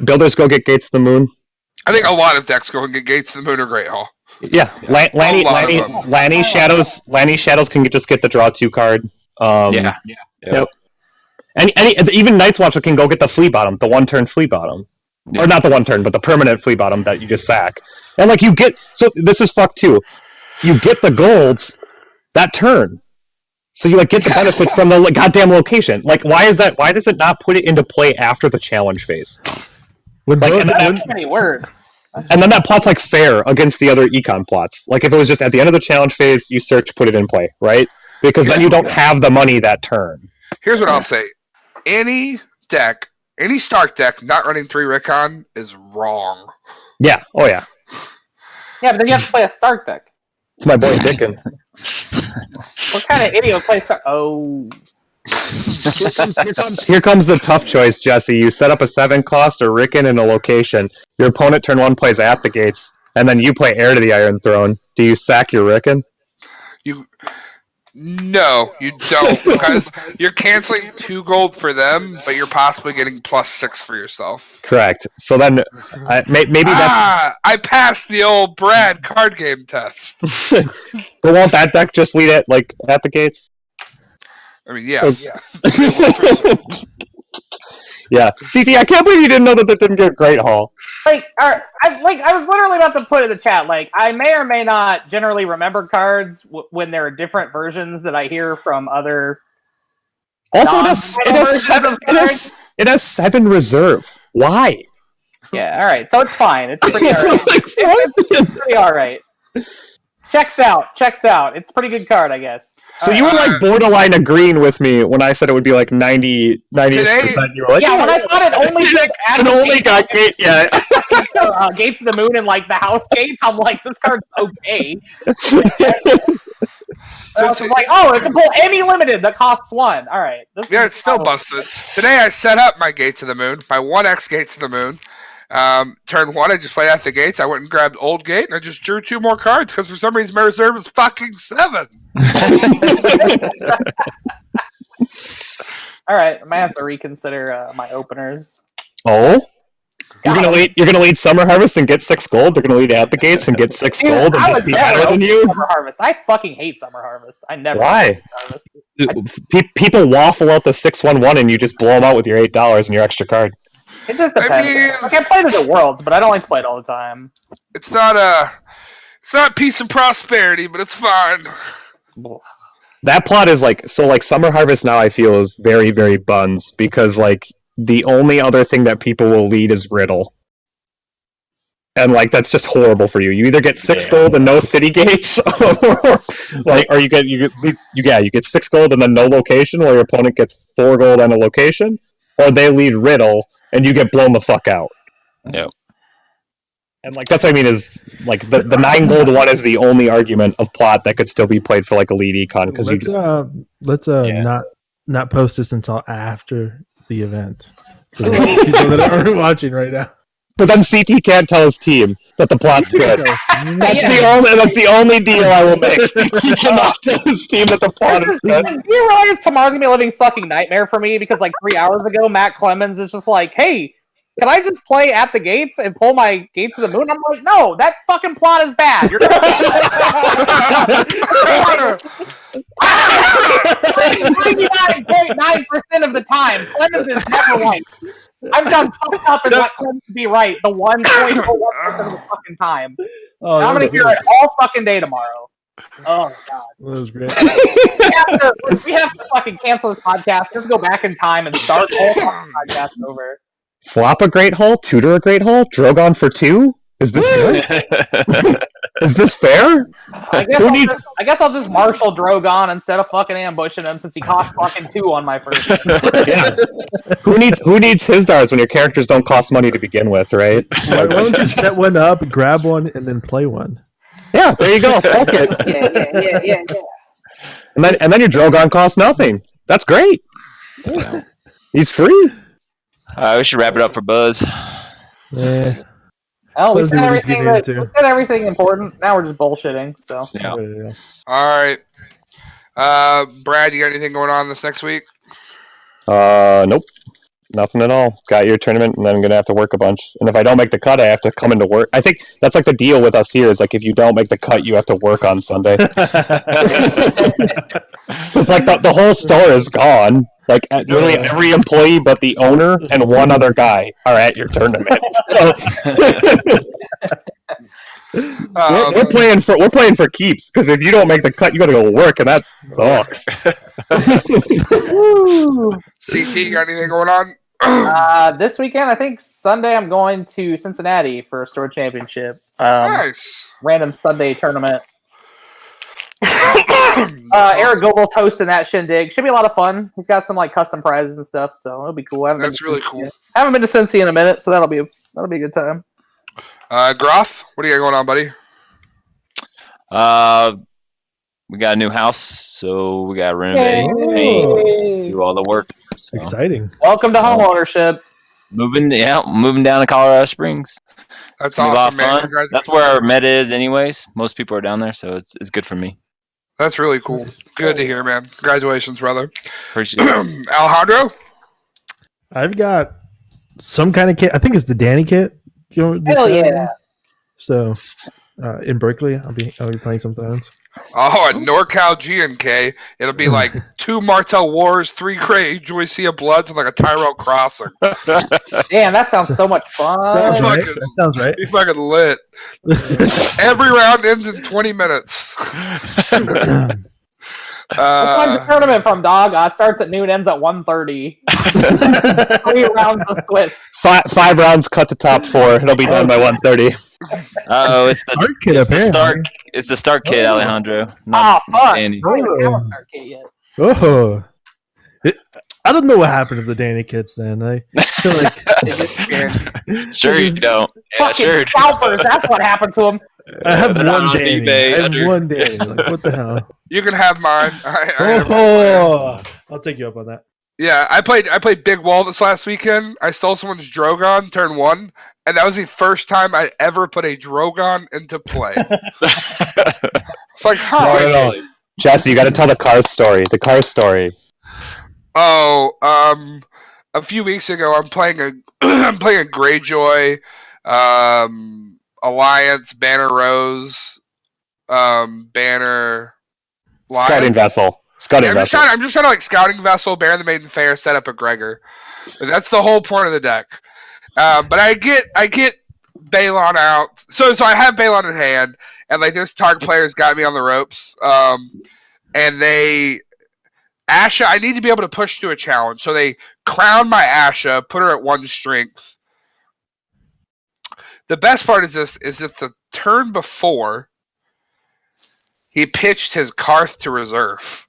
Builders go get Gates of the Moon. I think a lot of decks go and get Gates of the Moon or Great Hall. Yeah, Lanny Shadows can just get the draw 2 card. Yep. And even Night's Watcher can go get the Flea Bottom, the 1-turn Flea Bottom. Yeah. Or not the 1-turn, but the permanent Flea Bottom that you just sack. And so this is fucked too. You get the golds that turn. So you get the benefit from the goddamn location. Why is that? Why does it not put it into play after the challenge phase? Many words. And then that plot's fair against the other econ plots. If it was just at the end of the challenge phase, you search, put it in play, right? Because then you don't have the money that turn. Here's what I'll say. Any Stark deck not running 3 Rickon is wrong. Yeah. Oh, yeah. Yeah, but then you have to play a Stark deck. It's my boy Dickin. What kind of idiot would play Stark? Oh. Here comes the tough choice, Jesse. You set up a 7-cost, a Rickon, and a location. Your opponent turn 1 plays at the gates, and then you play Heir to the Iron Throne. Do you sack your Rickon? No, you don't, because you're canceling 2 gold for them, but you're possibly getting +6 for yourself. Correct. So then, maybe that's... I passed the old Brad card game test. But won't that deck just lead at the gates? I mean, yes. Yeah. CT, I can't believe you didn't know that didn't get Great Hall. I was literally about to put in the chat, I may or may not generally remember cards when there are different versions that I hear from other. Also, it has 7 reserve. Why? Yeah, alright, so it's fine. It's pretty alright. It's pretty alright. Checks out. It's a pretty good card, I guess. So you were borderline agreeing with me when I said it would be 90%. You were yeah, when I thought it only got Gates. Yeah. Gates of the Moon and the house gates. I'm this card's okay. So it's it can pull any limited that costs 1. All right. It's still busted. Today I set up my Gates of the Moon, my 1x Gates of the Moon. Turn 1, I just played at the gates. I went and grabbed Old Gate, and I just drew 2 more cards because for some reason my reserve is fucking 7. All right, I might have to reconsider my openers. Oh, you're gonna lead Summer Harvest and get 6 gold. They're gonna lead at the gates and get 6 gold and just be better than you. Summer Harvest. I fucking hate Summer Harvest. I never. Why? People waffle out the 6/1/1 and you just blow them out with your $8 and your extra card. It just depends. I can't play it at Worlds, but I don't like to play it all the time. It's not peace and prosperity, but it's fine. That plot is Summer Harvest now I feel is very, very buns because the only other thing that people will lead is Riddle. And that's just horrible for you. You either get 6 gold and no city gates, or you get 6 gold and then no location, or your opponent gets 4 gold and a location, or they lead Riddle and you get blown the fuck out. Yep. And that's what I mean is the 9 gold one is the only argument of plot that could still be played for a lead econ because let's not post this until after the event. So people that aren't watching right now. But then CT can't tell his team that the plot's good. That's the only deal I will make. He cannot tell his team that the plot is good. Do you realize tomorrow's gonna be a living fucking nightmare for me because 3 hours ago Matt Clemens is just hey, can I just play at the gates and pull my Gates of the Moon? I'm no, that fucking plot is bad. You're 99.9% of the time, Clemens is never right. I've done fucked up and what claims to be right the 1.01% of the fucking time. Oh, I'm gonna that hear it all fucking day tomorrow. Oh god. was great. We have to fucking cancel this podcast. We have to go back in time and start the whole fucking podcast over. Flop a great hole, tutor a great hole, Drogon for 2? Is this good? Is this fair? I guess I'll just marshal Drogon instead of fucking ambushing him since he cost fucking 2 on my first. Yeah. Who needs his darts when your characters don't cost money to begin with, right? Why don't you set one up, grab one, and then play one? Yeah, there you go. Fuck it. Yeah. And then your Drogon costs nothing. That's great. He's free. We should wrap it up for Buzz. Yeah. Oh, we Let's said do what he's everything. getting We into. said everything important. Now we're just bullshitting. So Yeah. All right. Brad, you got anything going on this next week? Nope. Nothing at all. Got your tournament, and then I'm gonna have to work a bunch. And if I don't make the cut, I have to come into work. I think that's like the deal with us here. Is like if you don't make the cut, you have to work on Sunday. It's like the whole store is gone. Like literally every employee but the owner and one other guy are at your tournament. We're playing for keeps because if you don't make the cut, you got to go work, and that sucks. CT, you got anything going on? this weekend, I think Sunday, I'm going to Cincinnati for a store championship. Nice. Random Sunday tournament. Eric Goebel's hosting that shindig. Should be a lot of fun. He's got some like custom prizes and stuff, so it'll be cool. That's really cool. I haven't been to Cincy in a minute, so that'll be a good time. Groff, what do you got going on, buddy? We got a new house, so we got to renovate, paint, do all the work. So. Exciting. Welcome to home ownership. Moving down to Colorado Springs. That's Fun. awesome, man. That's where our meta is, anyways. Most people are down there, so it's good for me. That's really cool. Good to hear, man. Congratulations, brother. Appreciate it. Alejandro? I've got some kind of kit. I think it's the Danny kit. Hell yeah. So, in Berkeley, I'll be playing some Thrones. Oh, at NorCal G&K, it'll be like 2 Martell Wars, 3 Greyjoy Sea of Bloods, and like a Tyrell Crossing. Damn, that sounds so much fun. Sounds right. fucking- That sounds right. Be fucking lit. Every round ends in 20 minutes. What time's the tournament from, dog? Starts at noon, ends at 1:30. 3 rounds of Swiss. 5 rounds, cut to top 4. It'll be done by 1:30. Oh, it's Art kit, apparently. It's the start kit, Alejandro. Ah, fuck. Danny. I don't even have a start kit yet. Oh. I don't know what happened to the Danny kits then. I feel like Sure you don't. Yeah, Fucking sure. scalpers, that's what happened to them. I have Put it one on Danny. eBay I have under- one Danny. Like, what the hell? You can have mine. Oh, I'll take you up on that. Yeah, I played Big Wall this last weekend. I stole someone's Drogon turn 1, and that was the first time I ever put a Drogon into play. It's like, huh? No. Jesse, you got to tell the car story. The car story. Oh, a few weeks ago, I'm playing a Greyjoy, Alliance, Banner Rose, Banner. Scouting vessel. Yeah, I'm just trying to like scouting vessel, Baron the Maiden Fair, set up a Gregor. That's the whole point of the deck. But I get Balon out. So I have Balon in hand, and like this target player's got me on the ropes. And Asha, I need to be able to push through a challenge. So they crown my Asha, put her at 1 strength. The best part is that the turn before he pitched his Karth to reserve.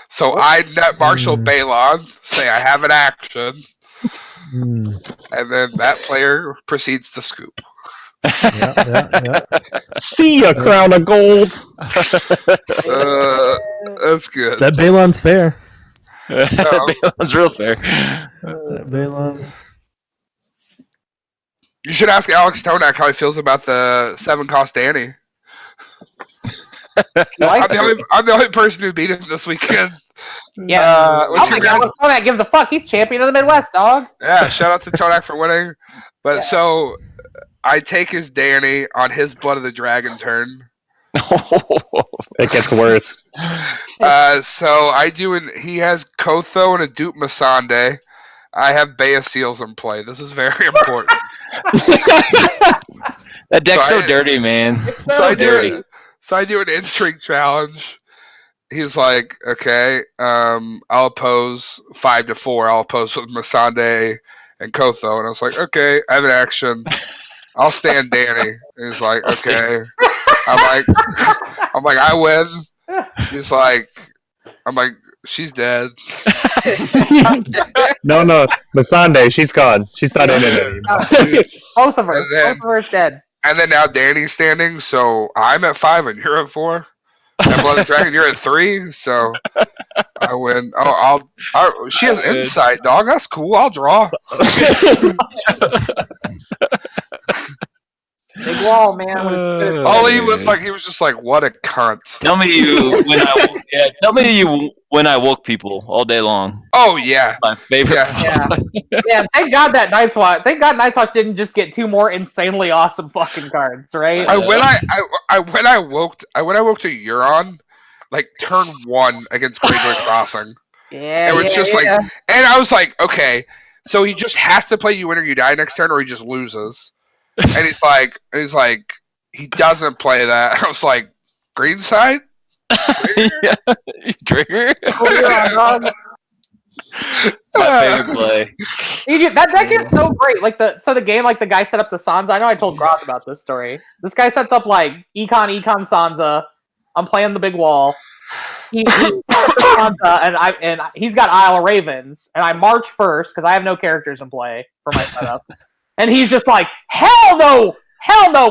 So I net Marshal Balon, say I have an action, and then that player proceeds to scoop. Yeah. See ya, crown of gold. That's good. That Balon's fair. Balon's real fair. That Balon. You should ask Alex Tonak how he feels about the 7-cost Danny. I'm the only person who beat him this weekend. Yeah. I don't think Alex Tonak gives a fuck. He's champion of the Midwest, dog. Yeah, shout out to Tonak for winning. But so I take his Danny on his Blood of the Dragon turn. It gets worse. So I do he has Kotho and a Dupe Masande. I have Bay of Seals in play. This is very important. That deck's So so dirty, man. It's So so I do dirty. it. So I do an intrigue challenge. He's like, okay, I'll oppose 5-4. I'll oppose with Masande and Kotho. And I was like, okay, I have an action. I'll stand Danny. And he's like, okay. I'm like, I win. He's like, I'm like, she's dead. No, Masande, she's gone. She's not in it anymore. Both of her. And then- Both of her is dead. And then now Danny's standing, so I'm at 5 and you're at 4. And Blood Dragon, you're at 3, so I win. She has insight, dog. That's cool. I'll draw. Big wall, man. Ollie was like, he was just like, what a cunt. Tell me you when I woke people all day long. Oh yeah, My favorite. yeah. Yeah, thank God that Night's Watch. Thank God Night's Watch didn't just get 2 more insanely awesome fucking cards, right? When I woke to Euron, like turn 1 against Greyjoy Crossing. Yeah, It was just like, and I was like, okay, so he just has to play you win or you die next turn, or he just loses. And he's like, he doesn't play that. I was like, green side? Yeah. Trigger. Dog. My favorite play. That deck is so great. Like the game, like the guy set up the Sansa. I know I told Groth about this story. This guy sets up like Econ Sansa. I'm playing the big wall. He Sansa, and he's got Isle of Ravens, and I march first because I have no characters in play for my setup. And he's just like, hell no,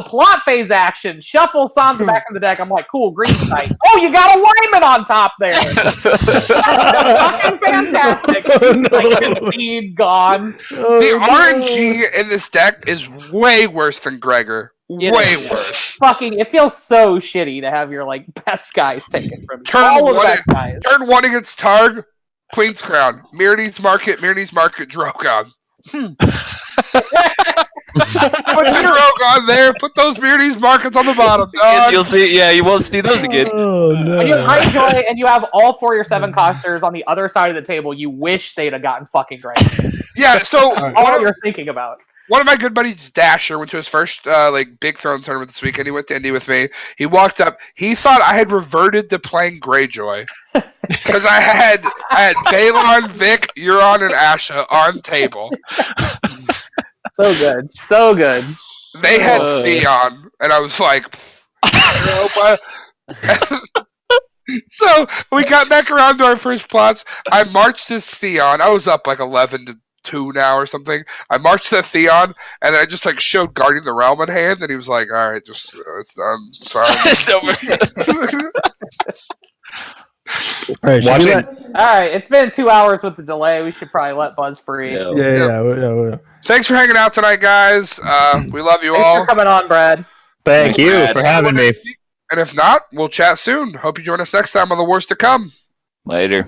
plot phase action, shuffle Sansa back in the deck. I'm like, cool, green site. Oh, you got a Wyman on top there. Fucking fantastic. Oh, no. Like, speed gone. The RNG in this deck is way worse than Gregor. Way worse. Fucking, it feels so shitty to have your like best guys taken from you. Turn All of the one best guys. Turn 1 against Targ, Queen's Crown. Mirrorneeds Market, Drogon. Put Drogon there. Put those Mirrorneeds Markets on the bottom, dog. You'll see. Yeah, you won't see those again. Oh no! When you have Greyjoy and you have all 4 of your 7 costers on the other side of the table, you wish they'd have gotten fucking Grey. Yeah, so All you're thinking about. one of my good buddies, Dasher, went to his first big throne tournament this weekend. He went to Indy with me. He walked up. He thought I had reverted to playing Greyjoy because I had Balon, Vic, Euron, and Asha on table. So good. So good. They had Theon, and I was like, so we got back around to our first plots. I marched to Theon. I was up like 11-2 now or something. I marched to Theon, and then I just like showed Guardian of the Realm in hand, and he was like, "All right, just it's done. Sorry." It's over. All right, should we Watching- let- All right, it's been 2 hours with the delay. We should probably let Buzz free. Yeah. yeah. Thanks for hanging out tonight, guys. We love you Thanks all. for coming on, Brad. Thank you Brad. for having me. And if not, we'll chat soon. Hope you join us next time on The Worst to Come. Later.